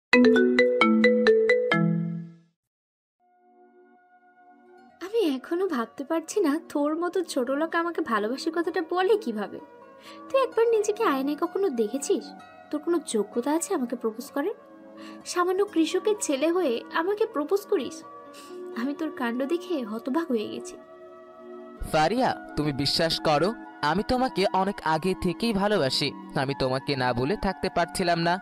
আমি এখনো ভাবতে পারছি না তোর মতো ছোট লোক আমাকে ভালোবাসি কথাটা বলে কিভাবে। তুই একবার নিজেকে আয়নায় কখনো দেখেছিস? তোর কোনো যোগ্যতা আছে আমাকে প্রপোজ করার? সামান্য কৃষকের ছেলে হয়ে আমাকে প্রপোজ করিস? আমি তোর কাণ্ড দেখে হতবাক হয়ে গেছি। ফারিয়া, তুমি বিশ্বাস করো, আমি তোমাকে অনেক আগে থেকেই ভালোবাসি। আমি তোমাকে না বলে থাকতে পারছিলাম না,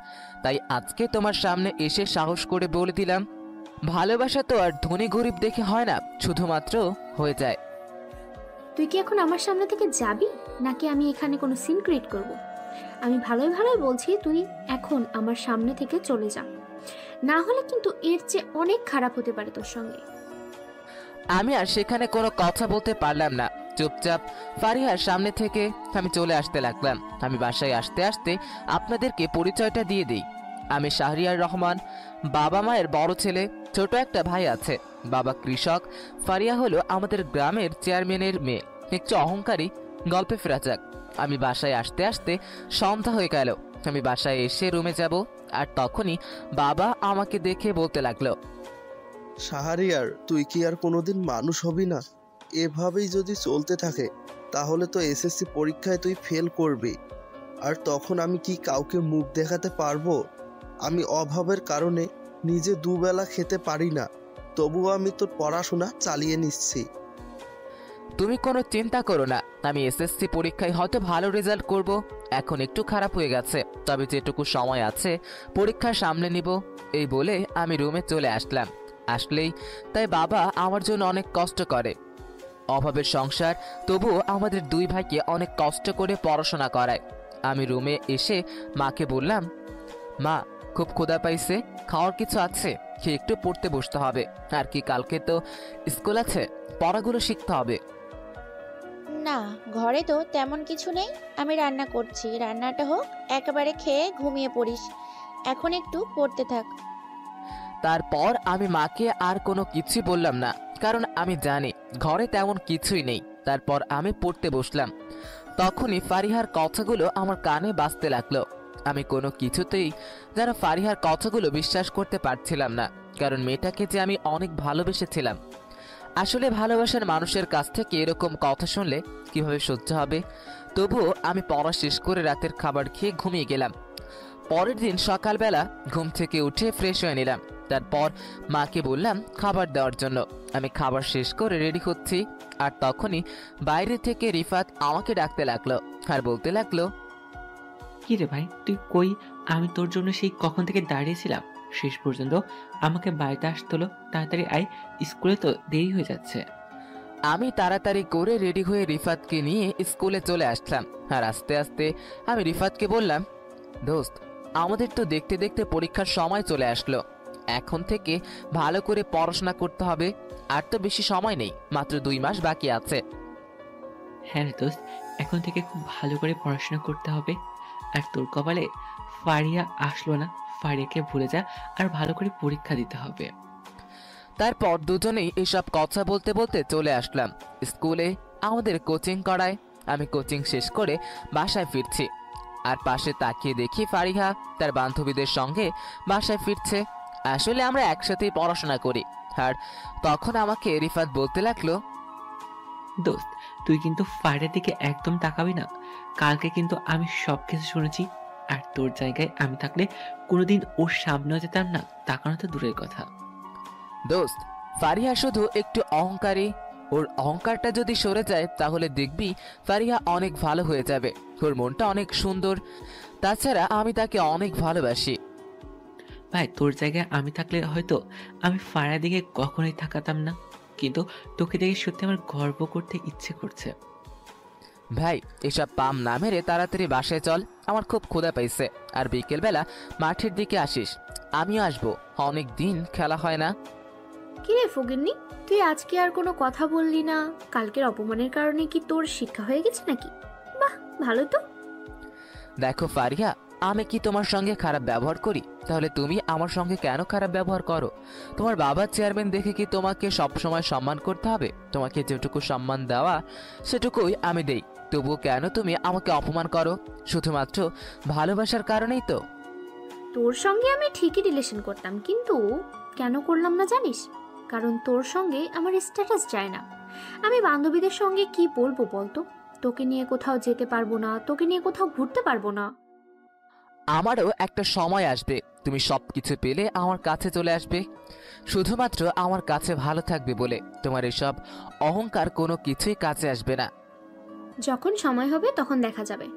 তাই আজকে তোমার সামনে এসে সাহস করে বলে দিলাম। ভালোবাসা তো আর ধনী গরিব দেখে হয় না, শুধুমাত্র হয়ে যায়। তুই কি এখন আমার সামনে থেকে যাবি, নাকি আমি এখানে কোনো সিন ক্রিয়েট করব? আমি ভালোই ভালোই বলছি, তুই এখন আমার সামনে থেকে চলে যা, না হলে কিন্তু এর চেয়ে অনেক খারাপ হতে পারে তোর সঙ্গে। আমি আর সেখানে কোনো কথা বলতে পারলাম না। চুপচাপ ফারিহার সামনে থেকে আমি চলে আসতে লাগলাম। আমি বাসায় আসতে আসতে আপনাদেরকে পরিচয়টা দিয়ে দিই। আমি শাহরিয়ার রহমান, বাবা মায়ের বড় ছেলে। ছোট একটা ভাই আছে, বাবা কৃষক। ফারিয়া হলো আমাদের গ্রামের চেয়ারম্যানের মেয়ে, একটু অহংকারী। গল্পে ফেরা যাক। আমি বাসায় আসতে আসতে সন্ধ্যা হয়ে গেল। আমি বাসায় এসে রুমে যাব, আর তখনই বাবা আমাকে দেখে বলতে লাগলো, শাহরিয়ার, তুই কি আর কোনোদিন মানুষ হবি না? এভাবেই যদি চলতে থাকে তাহলে তো এসএসসি পরীক্ষায় তুই ফেল করবি। আর তখন আমি কি কাউকে মুখ দেখাতে পারবো? আমি অভাবের কারণে নিজে দুবেলা খেতে পারি না, তবুও আমি তোর পড়াশোনা চালিয়ে নিচ্ছি। তুমি কোনো চিন্তা করো না, আমি এসএসসি পরীক্ষায় হয়তো ভালো রেজাল্ট করব। এখন একটু খারাপ হয়ে গেছে, তবে যেটুকু সময় আছে পরীক্ষা সামলে নিব। এই বলে আমি রুমে চলে আসলেই তাই বাবা আমার জন্য অনেক কষ্ট করে। অভাবের সংসার, তবুও আমাদের দুই ভাইকে অনেক কষ্ট করে পড়াশোনা করায়। আমি রুমে এসে মাকে বললাম, মা, খুব ক্ষুধা পাইছে, খাওয়ার কিছু আছে? খেয়ে একটু পড়তে বসতে হবে। আর কি, কালকে তো স্কুল আছে, পড়াগুলো শিখতে হবে। না, ঘরে তো তেমন কিছু নেই। আমি রান্না করছি, রান্নাটা হোক, একেবারে খেয়ে ঘুমিয়ে পড়িস। এখন একটু পড়তে থাক। তারপর আমি মাকে আর কোনো কিছুই বললাম না, কারণ আমি জানি ঘরে তেমন কিছুই নেই। তারপর আমি পড়তে বসলাম। তখনই ফারিহার কথাগুলো আমার কানে বাজতে লাগলো। আমি কোনো কিছুতেই যেন ফারিহার কথাগুলো বিশ্বাস করতে পারছিলাম না, কারণ মেয়েটাকে যে আমি অনেক ভালোবেসেছিলাম। আসলে ভালোবাসার মানুষের কাছ থেকে এরকম কথা শুনলে কিভাবে সহ্য হবে। তবুও আমি পড়া শেষ করে রাতের খাবার খেয়ে ঘুমিয়ে গেলাম। পরের দিন সকালবেলা ঘুম থেকে উঠে ফ্রেশ হয়ে নিলাম। তারপর মাকে বললাম খাবার দেওয়ার জন্য। আমি খাবার শেষ করে রেডি হচ্ছি, আর তখনই বাইরে থেকে রিফাত আমাকে ডাকতে লাগলো আর বলতে লাগলো, কি রে ভাই, তুই কই? আমি তোর জন্য সেই কখন থেকে দাঁড়িয়েছিলাম, শেষ পর্যন্ত আমাকে বাড়িতে আসতে হলো। তাড়াতাড়ি আয়, স্কুলে তো দেরি হয়ে যাচ্ছে। আমি তাড়াতাড়ি করে রেডি হয়ে রিফাতকে নিয়ে স্কুলে চলে আসলাম। আর আস্তে আস্তে আমি রিফাতকে বললাম, দোস্ত, আমাদের তো দেখতে দেখতে পরীক্ষার সময় চলে আসলো। এখন থেকে ভালো করে পড়াশোনা করতে হবে। আর তো বেশি সময় নেই, মাত্র 2 মাস বাকি আছে। হ্যাঁ রে দোস্ত, এখন থেকে খুব ভালো করে পড়াশোনা করতে হবে। আর তোর কপালে ফারিয়া আসলো না, ফারিয়াকে ভুলে যা, আর ভালো করে পরীক্ষা দিতে হবে। তারপর দুজনেই এসব কথা বলতে বলতে চলে আসলাম স্কুলে। আমাদের কোচিং করায়। আমি কোচিং শেষ করে বাসায় ফিরছি, আর পাশে তাকিয়ে দেখি ফারিহা তার বান্ধবীদের সঙ্গে বাসায় ফিরছে। আসলে আমরা একসাথেই পড়াশোনা করি। আর তখন আমাকে রিফাত বলতে লাগলো, দোস্ত, তুই কিন্তু ফারিয়ার দিকে একদম তাকাবি না। কালকে কিন্তু আমি সব কিছু শুনেছি। আর তোর জায়গায় আমি থাকলে কোনোদিন ওর সামনেও যেতাম না, তাকানো তো দূরের কথা। দোস্ত, ফারিহা শুধু একটু অহংকারী। ওর অহংকারটা যদি সরে যায় তাহলে দেখবি ফারিহা অনেক ভালো হয়ে যাবে। ওর মনটা অনেক সুন্দর, তাছাড়া আমি তাকে অনেক ভালোবাসি। ভাই, তোর জায়গায় আমি থাকলে হয়তো আমি ফারিয়ার দিকে কখনোই তাকাতাম না, কিন্তু তোকে দেখে সত্যি আমার গর্ব করতে ইচ্ছে করছে। ভাই, এসব পাম না মেরে তাড়াতাড়ি বাসায় চল, আমার খুব ক্ষুধা পাইছে। আর বিকেলবেলা মাঠের দিকে আসিস, আমিও আসবো। অনেক দিন খেলা হয় না। কি রে ফকিন্নি, তুই আজকে আর কোনো কথা বললি না? কালকের অপমানের কারণে কি তোর শিক্ষা হয়ে গেছে নাকি? বাহ, ভালো তো। দেখো ফারিহা, আমি কি তোমার সঙ্গে খারাপ ব্যবহার করি? তাহলে তুমি আমার সঙ্গে কেন খারাপ ব্যবহার করো? তোমার বাবা চেয়ারম্যান দেখে কি তোমাকে সবসময় সম্মান করতে হবে? তোমাকে যেটুকু সম্মান দেওয়া সেটুকুই আমি দেই, তবুও কেন তুমি আমাকে অপমান করো? শুধুমাত্র ভালোবাসার কারণেই তো। তোর সঙ্গে আমি ঠিকই রিলেশন করতাম, কিন্তু কেন করলাম না জানিস? কারণ তোর সঙ্গে আমার স্ট্যাটাস যায় না। আমি বান্ধবীদের সঙ্গে কি বলবো বলতো? তোকে নিয়ে কোথাও যেতে পারবো না, তোকে নিয়ে কোথাও ঘুরতে পারবো না। আমারও একটা সময় আসবে, তুমি সবকিছু পেলে আমার কাছে চলে আসবে, শুধুমাত্র আমার কাছে ভালো থাকবে বলে। তোমার এসব অহংকার কোনো কিছুই কাছে আসবে না। যখন সময় হবে তখন দেখা যাবে।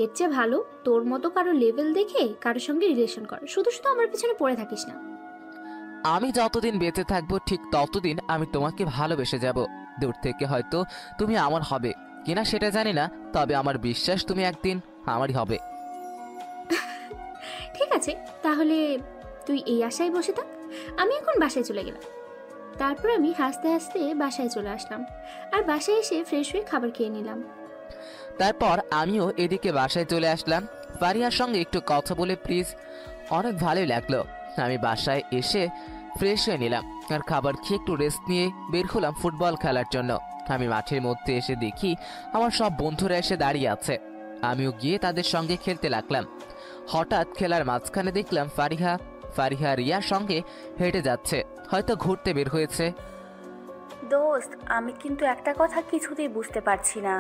এর চেয়ে ভালো তোর মতো কারো লেভেল দেখে কারোর সঙ্গে রিলেশন কর, শুধু শুধু আমার পিছনে পড়ে থাকিস না। আমি যতদিন বেঁচে থাকবো ঠিক ততদিন আমি তোমাকে ভালোবেসে যাব। দূর থেকে হয়তো তুমি আমার হবে কিনা সেটা জানি না, তবে আমার বিশ্বাস তুমি একদিন আমারই হবে। ঠিক আছে, তাহলে তুই এই আশায় বসে থাক, আমি এখন বাসায় চলে গেলাম। তারপর আমি হাসতে হাসতে বাসায় চলে আসলাম, আর বাসায় এসে ফ্রেশ হয়ে খাবার খেয়ে নিলাম। তারপর আমিও এদিকে বাসায় চলে আসলাম। ফারিয়ার সঙ্গে একটু কথা বলে প্লিজ অনেক ভালোই লাগলো। আমি বাসায় এসে ফ্রেশ হয়ে নিলাম আর খাবার খেয়ে একটু রেস্ট নিয়ে বের হলাম ফুটবল খেলার জন্য। আমি মাঠের মধ্যে এসে দেখি আমার সব বন্ধুরা এসে দাঁড়িয়ে আছে। আমিও গিয়ে তাদের সঙ্গে খেলতে লাগলাম। হঠাৎ খেলার মাঝখানে দেখলাম ফারিহা রিয়ার সঙ্গে হেঁটে যাচ্ছে, হয়তো ঘুরতে বের হয়েছে। দোস্ত, আমি কিন্তু একটা কথা কিছুতেই বুঝতে পারছি না।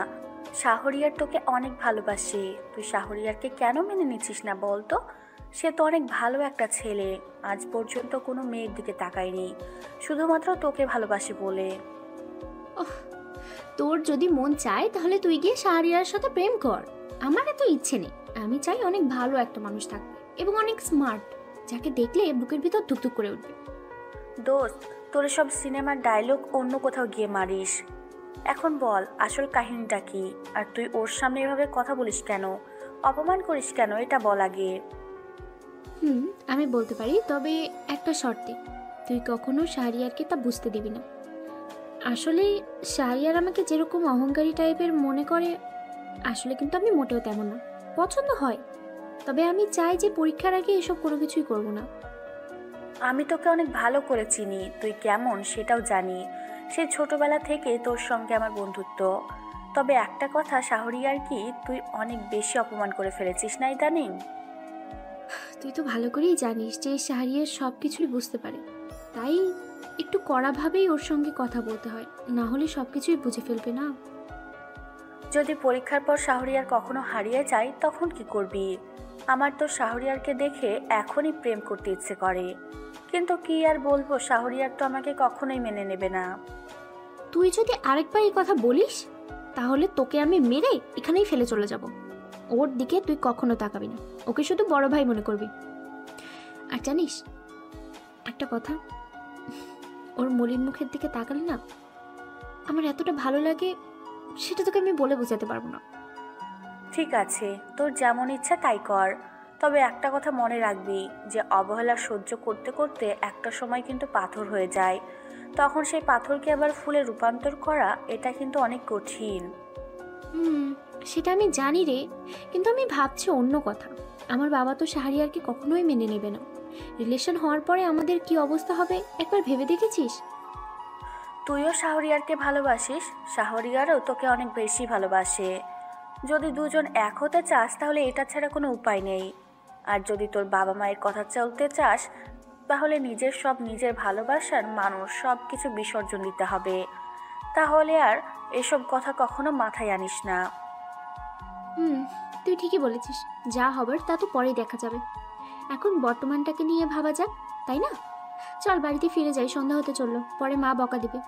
শাহরিয়ার তোকে অনেক ভালোবাসে, তুই শাহরিয়ারকে কেন মেনে নিচ্ছিস না বলতো? সে তো অনেক ভালো একটা ছেলে, আজ পর্যন্ত কোনো মেয়ের দিকে তাকায়নি, শুধুমাত্র তোকে ভালোবাসে বলে। তোর যদি মন চায় তাহলে তুই গিয়ে শাহরিয়ার সাথে প্রেম কর, আমার এত ইচ্ছে নেই। আমি চাই অনেক ভালো একটা মানুষ থাকবে এবং অনেক স্মার্ট, যাকে দেখলে বুকের ভিতর ধুকধুক করে উঠবে। দোস্ত, তোর সব সিনেমার ডায়লগ অন্য কোথাও গিয়ে মারিস। এখন বল আসল কাহিনীটা কি, আর তুই ওর সামনে এভাবে কথা বলিস কেন, অপমান করিস কেন, এটা বল আগে। আমি বলতে পারি, তবে একটা শর্তে। তুই কখনো শাহরিয়ারকে তা বুঝতে দিবি না। আসলে শাহরিয়ার আমাকে যেরকম অহংকারী টাইপের মনে করে, আসলে কিন্তু আমি মোটেও তেমন না। পছন্দ হয়, তবে আমি চাই যে পরীক্ষার আগে এসব কোনো কিছুই করব না। আমি তোকে অনেক ভালো করে চিনি, তুই কেমন সেটাও জানি। সেই ছোটবেলা থেকে তোর সঙ্গে আমার বন্ধুত্ব। তবে একটা কথা, শাহরিয়ার কি তুই অনেক বেশি অপমান করে ফেলেছিস না ইদানিং? তুই তো ভালো করেই জানিস যে শাহরিয়ার সব কিছুই বুঝতে পারে, তাই একটু কড়াভাবেই ওর সঙ্গে কথা বলতে হয়, না হলে সব কিছুই বুঝে ফেলবে না। যদি পরীক্ষার পর শাহরিয়ার কখনো হারিয়ে যায় তখন কি করবি? আমার তো শাহরিয়ারকে দেখে এখনই প্রেম করতে ইচ্ছে করে, কিন্তু কি আর বলবো, শাহরিয়ার তো আমাকে কখনোই মেনে নেবে না। তুই যদি আরেকবার এই কথা বলিস তাহলে তোকে আমি মেরে এখানেই ফেলে চলে যাব। ওর দিকে তুই কখনো তাকাবি না, ওকে শুধু বড় ভাই মনে করবি। আর জানিস একটা কথা, ওর মলিন মুখের দিকে তাকালে না আমার এতটা ভালো লাগে, সেটা তোকে আমি বলে বোঝাতে পারবো না। ঠিক আছে, তোর যেমন ইচ্ছা তাই কর, তবে একটা কথা মনে রাখবি যে অবহেলা সহ্য করতে করতে একটা সময় কিন্তু পাথর হয়ে যায়, তখন সেই পাথরকে আবার ফুলে রূপান্তর করা এটা কিন্তু অনেক কঠিন। সেটা আমি জানি রে, কিন্তু আমি ভাবছি অন্য কথা। আমার বাবা তো শাহরিয়ারকে কখনোই মেনে নেবে না। রিলেশন হওয়ার পরে আমাদের কি অবস্থা হবে একবার ভেবে দেখেছিস? তুইও শাহরিয়ারকে ভালোবাসিস, শাহরিয়ারও তোকে অনেক বেশি ভালোবাসে। যদি দুজন এক হতে চাস তাহলে এটা ছাড়া কোনো উপায় নেই। আর যদি তোর বাবা মায়ের কথা চলতে চাস তাহলে নিজের ভালোবাসার মানুষ সব কিছু বিসর্জন দিতে হবে। তাহলে আর এসব কথা কখনো মাথায় আনিস না। তুই ঠিকই বলেছিস, যা হবার তা তো পরেই দেখা যাবে। এখন বর্তমানটাকে নিয়ে ভাবা যাক, তাই না? চল বাড়িতে ফিরে যাই, সন্ধ্যা হতে চললো, পরে মা বকা দিবে।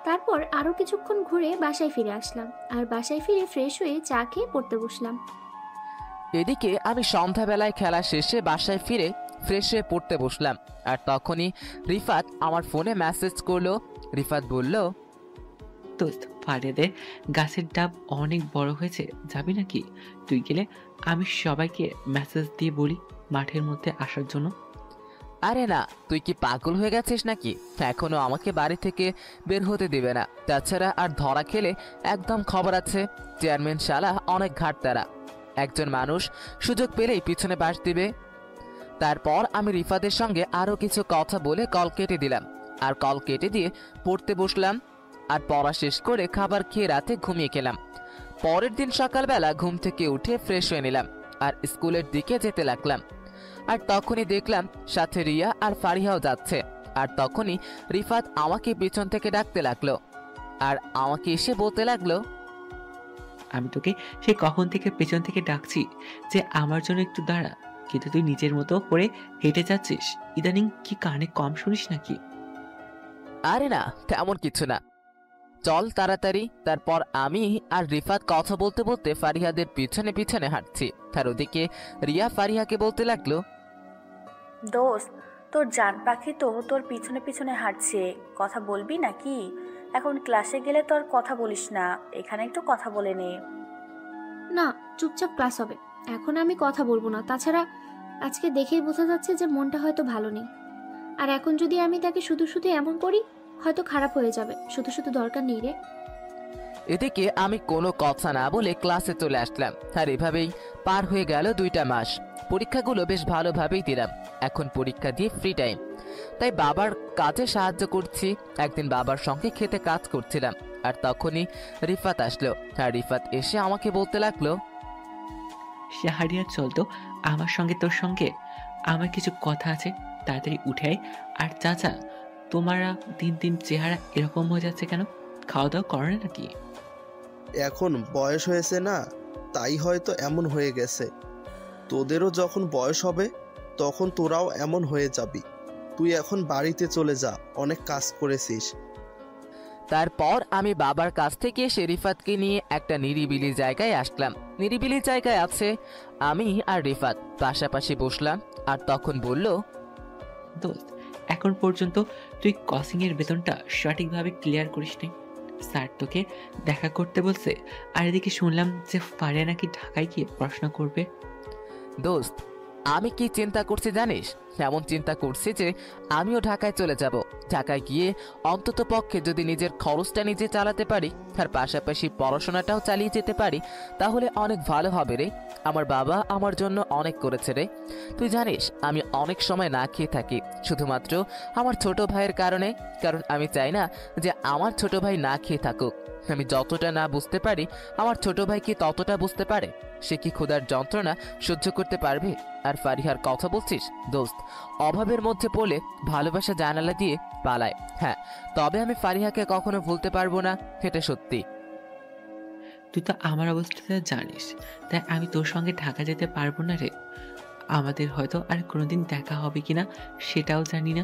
তারপর আরও কিছুক্ষণ ঘুরে বাসায় ফিরে আসলাম, আর বাসায় ফিরে ফ্রেশ হয়ে চা খেয়ে পড়তে বসলাম। এদিকে আমি সন্ধ্যাবেলায় খেলা শেষে বাসায় ফিরে ফ্রেশ হয়ে পড়তে বসলাম, আর তখনই রিফাত আমার ফোনে মেসেজ করলো। রিফাত বলল, দোস্ত, ফারিয়াদের গাছের ডাব অনেক বড় হয়েছে, যাবি নাকি? তুই গেলে আমি সবাইকে মেসেজ দিয়ে বলি মাঠের মধ্যে আসার জন্য। আরে না, তুই কি পাগল হয়ে গেছিস নাকি? এখনো আমাকে বাড়ি থেকে বের হতে দিবে না। তাছাড়া আর ধরা খেলে একদম খবর আছে, চেয়ারম্যান শালা অনেক ঘাট তারা, একজন মানুষ সুযোগ পেলেই পিছনে বাস দিবে। তারপর আমি রিফাতের সঙ্গে আরও কিছু কথা বলে কল কেটে দিলাম, আর কল কেটে দিয়ে পড়তে বসলাম। আর পড়া শেষ করে খাবার খেয়ে রাতে ঘুমিয়ে গেলাম। পরের দিন সকালবেলা ঘুম থেকে উঠে ফ্রেশ হয়ে নিলাম আর স্কুলের দিকে যেতে লাগলাম। আর তখনই দেখলাম সাথে রিয়া আর ফারিহাও যাচ্ছে। আর তখনই রিফাত আমাকে পিছন থেকে ডাকতে লাগলো আর আমাকে এসে বলতে লাগলো, আমি তোকে সে কখন থেকে পেছন থেকে ডাকছি যে আমার জন্য একটু দাঁড়া, কিন্তু তুই নিজের মতো করে হেঁটে যাচ্ছিস। ইদানিং কি কানে কম শুনিস নাকি? আরে না, তেমন কিছু না, চল তাড়াতাড়ি। তারপর আমি আর রিফাত কথা বলতে বলতে ফারিহাদের পিছনে পিছনে হাঁটছি। আর ওদিকে রিয়া ফারিহাকে বলতে লাগলো, দোস্ত, তোর জান পাখি তো তোর পিছনে পিছনে হাঁটছে, কথা বলবি নাকি? এখন ক্লাসে গেলে তোর কথা বলিস না, এখানে একটু কথা বলে নে। না, চুপচাপ ক্লাস হবে, এখন আমি কথা বলবো না। তাছাড়া আজকে দেখেই বোঝা যাচ্ছে যে মনটা হয়তো ভালো নেই। আর এখন যদি আমি তাকে শুধু শুধু এমন করি, হয়তো খারাপ হয়ে যাবে। শুধু শুধু দরকার নেই রে। এদিকে আমি কোনো কথা না বলে ক্লাসে চলে আসলাম। আর এভাবেই পার হয়ে গেল 2টা মাস। পরীক্ষাগুলো বেশ ভালোভাবেই দিলাম। এখন পরীক্ষা দিয়ে ফ্রি টাইম, তাই বাবার কাজে সাহায্য করছি। একদিন বাবার সঙ্গে খেতে কাজ করছিলাম, আর তখনই রিফাত আসলো। আর রিফাত এসে আমাকে বলতে লাগলো, শাহরিয়ার, চল তো আমার সঙ্গে, তোর সঙ্গে আমার কিছু কথা আছে, তাড়াতাড়ি উঠে আয়। আর চাচা, তোমারা দিন দিন চেহারা এরকম হয়ে যাচ্ছে কেন? খাওয়া দাওয়া করে না নাকি? এখন বয়স হয়েছে না, তাই হয়তো এমন হয়ে গেছে। তোদেরও যখন বয়স হবে তখন তোরাও এমন হয়ে যাবি। তুই এখন বাড়িতে চলে যা, অনেক কাজ করেছিস। তারপর আমি বাবার কাছ থেকে এসে রিফাতকে নিয়ে একটা নিরিবিলি জায়গায় আসলাম। নিরিবিলি জায়গায় আছে আমি আর রিফাত পাশাপাশি বসলাম। আর তখন বলল, দোস্ত, এখন পর্যন্ত তুই কসিং এর বেতনটা সঠিকভাবে ক্লিয়ার করিস নি। স্যার তোকে দেখা করতে বলছে, আর এদিকে শুনলাম যে ফারিয়া নাকি ঢাকায় গিয়ে পড়াশোনা করবে। দোস্ত, আমি কি চিন্তা করছি জানিস? এমন চিন্তা করছি যে আমিও ঢাকায় চলে যাব। ঢাকায় গিয়ে অন্তত পক্ষে যদি নিজের খরচটা নিজে চালাতে পারি, তার পাশাপাশি পড়াশোনাটাও চালিয়ে যেতে পারি, তাহলে অনেক ভালো হবে রে। আমার বাবা আমার জন্য অনেক করেছে রে। তুই জানিস আমি অনেক সময় না খেয়ে থাকি শুধুমাত্র আমার ছোট ভাইয়ের কারণে। কারণ আমি চাই না যে আমার ছোট ভাই না খেয়ে থাকুক। আমি যতটা না বুঝতে পারি, আমার ছোট ভাই কি ততটা বুঝতে পারে? সে কি ক্ষুধার যন্ত্রণা সহ্য করতে পারবে? আর ফারিহার কথা বলছিস? দোস্ত, অভাবের মধ্যে পড়লে ভালোবাসা জানালা দিয়ে পালায়। হ্যাঁ, তবে আমি ফারিহাকে কখনো ভুলতে পারবো না, এটা সত্যি। তুই তো আমার অবস্থাটা জানিস, তাই আমি তোর সঙ্গে ঢাকা যেতে পারবো না রে। আমাদের হয়তো আর কোনোদিন দেখা হবে কিনা সেটাও জানি না।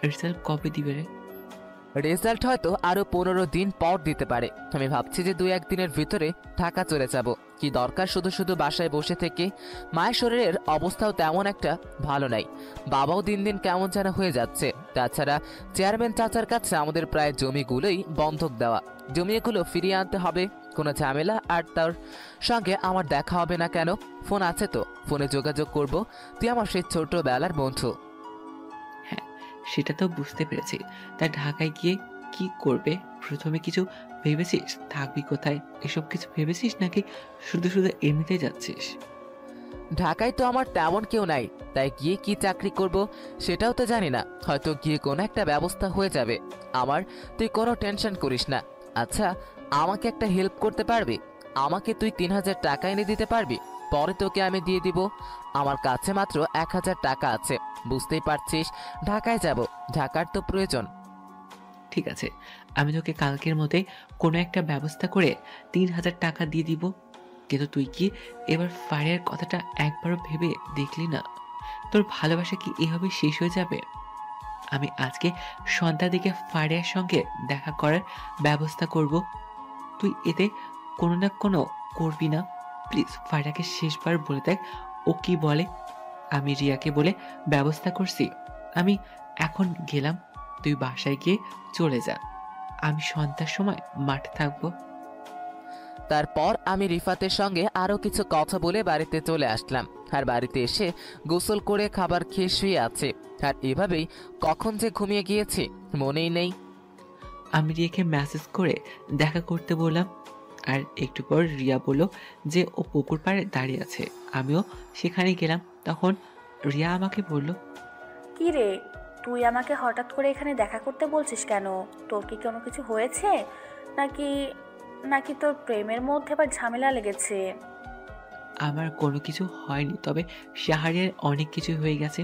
রেজাল্ট কবে দিবে রে? রেজাল্ট হয়তো আরো 15 দিন পর দিতে পারে। আমি ভাবছি যে 2-1 দিনের ভিতরে ঢাকা চলে যাব। কি দরকার শুধু শুধু বাসায় বসে থেকে? মায়ের শরীরের অবস্থাও তেমন একটা ভালো নাই, বাবাও দিন দিন কেমন যেন হয়ে যাচ্ছে। তাছাড়া চেয়ারম্যান চাচার কাছে আমাদের প্রায় জমিগুলোই বন্ধক দেওয়া। জমিগুলো ফিরিয়ে আনতে হবে, কোনো ঝামেলা আর তার সঙ্গে আমার দেখা হবে না কেন? ফোন আছে তো, ফোনে যোগাযোগ করব। তুই আমার সেই ছোটবেলার বন্ধু। সেটা তো বুঝতে পেরেছি। তাই ঢাকায় গিয়ে কি করবে প্রথমে কিছু ভেবেছিস? থাকবি কোথায় এসব কিছু ভেবেছিস, নাকি শুধু শুধু এমনিতেই যাচ্ছিস? ঢাকায় তো আমার তেমন কেউ নাই, তাই গিয়ে কি চাকরি করব সেটাও তো জানি না। হয়তো গিয়ে কোনো একটা ব্যবস্থা হয়ে যাবে আমার। তুই কোনো টেনশন করিস না। আচ্ছা, আমাকে একটা হেল্প করতে পারবি? আমাকে তুই 3000 টাকা এনে দিতে পারবি? পরে তোকে আমি দিয়ে দিব। আমার কাছে মাত্র 1000 টাকা আছে। বুঝতেই পারছিস, ঢাকায় যাব, ঢাকার তো প্রয়োজন। ঠিক আছে, আমি তোকে কালকের মধ্যে কোনো একটা ব্যবস্থা করে 3000 টাকা দিয়ে দিব। কিন্তু তুই কি এবার ফারিয়ার কথাটা একবারও ভেবে দেখলি না? তোর ভালোবাসা কি এভাবে শেষ হয়ে যাবে? আমি আজকে সন্ধ্যার দিকে ফারিয়ার সঙ্গে দেখা করার ব্যবস্থা করব। তুই এতে কোনো না কোনো করবি না? প্লিজ ফারিয়াকে শেষবার বলে দেখ ও কি বলে। আমি রিয়াকে বলে ব্যবস্থা করছি। আমি এখন গেলাম, তুই বাসায় গিয়ে চলে যা। আমি সন্ধ্যার সময় মাঠে থাকবো। তারপর আমি রিফাতের সঙ্গে আরো কিছু কথা বলে বাড়িতে চলে আসলাম। আর বাড়িতে এসে গোসল করে খাবার খেয়ে শুয়ে আছে। আর এভাবেই কখন যে ঘুমিয়ে গিয়েছি মনেই নেই। আমি রিয়াকে মেসেজ করে দেখা করতে বললাম। আর একটু পর রিয়া বলল যে ও পুকুর পাড়ে দাঁড়িয়ে আছে। আমিও সেখানে গেলাম। তখন রিয়া আমাকে বলল, কি রে, তুই আমাকে হঠাৎ করে এখানে দেখা করতে বলছিস কেন? তোর কি কোনো কিছু হয়েছে নাকি নাকি তোর প্রেমের মধ্যে আবার ঝামেলা লেগেছে? আমার কোনো কিছু হয়নি, তবে শাহরিয়ার অনেক কিছু হয়ে গেছে।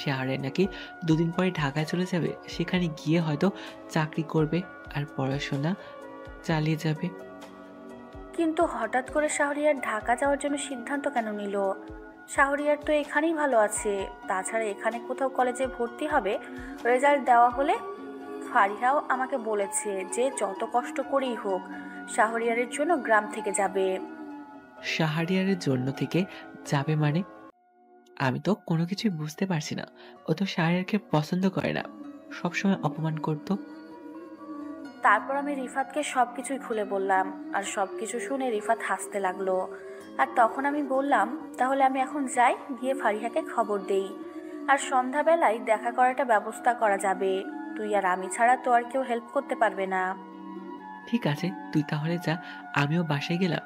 শাহরিয়ার নাকি 2 দিন পরে ঢাকায় চলে যাবে, সেখানে গিয়ে হয়তো চাকরি করবে আর পড়াশোনা চালিয়ে যাবে। কিন্তু হঠাৎ করে শাহরিয়ার ঢাকা যাওয়ার জন্য সিদ্ধান্ত কেন নিল? শাহরিয়ার তো এখানেই ভালো আছে। তাছাড়া এখানে কোথাও কলেজে ভর্তি হবে, রেজাল্ট দেওয়া হলে। ফারিহাও আমাকে বলেছে যে যত কষ্ট করেই হোক শাহরিয়ারের জন্য গ্রাম থেকে যাবে। শাহরিয়ারের জন্য থেকে যাবে মানে? আমি তো কোনো কিছুই বুঝতে পারছি না। ও তো শাহরিয়ারকে পছন্দ করে না, সবসময় অপমান করতো। তারপর আমি রিফাতকে সব কিছুই খুলে বললাম, আর সব কিছু শুনে রিফাত হাসতে লাগলো। আর তখন আমি বললাম, তাহলে আমি এখন যাই, গিয়ে ফারিহাকে খবর দেই, আর সন্ধ্যাবেলায় দেখা করাটা ব্যবস্থা করা যাবে। তুই আর আমি ছাড়া তো আর কেউ হেল্প করতে পারবে না। ঠিক আছে, তুই তাহলে যা, আমিও বাসায় গেলাম।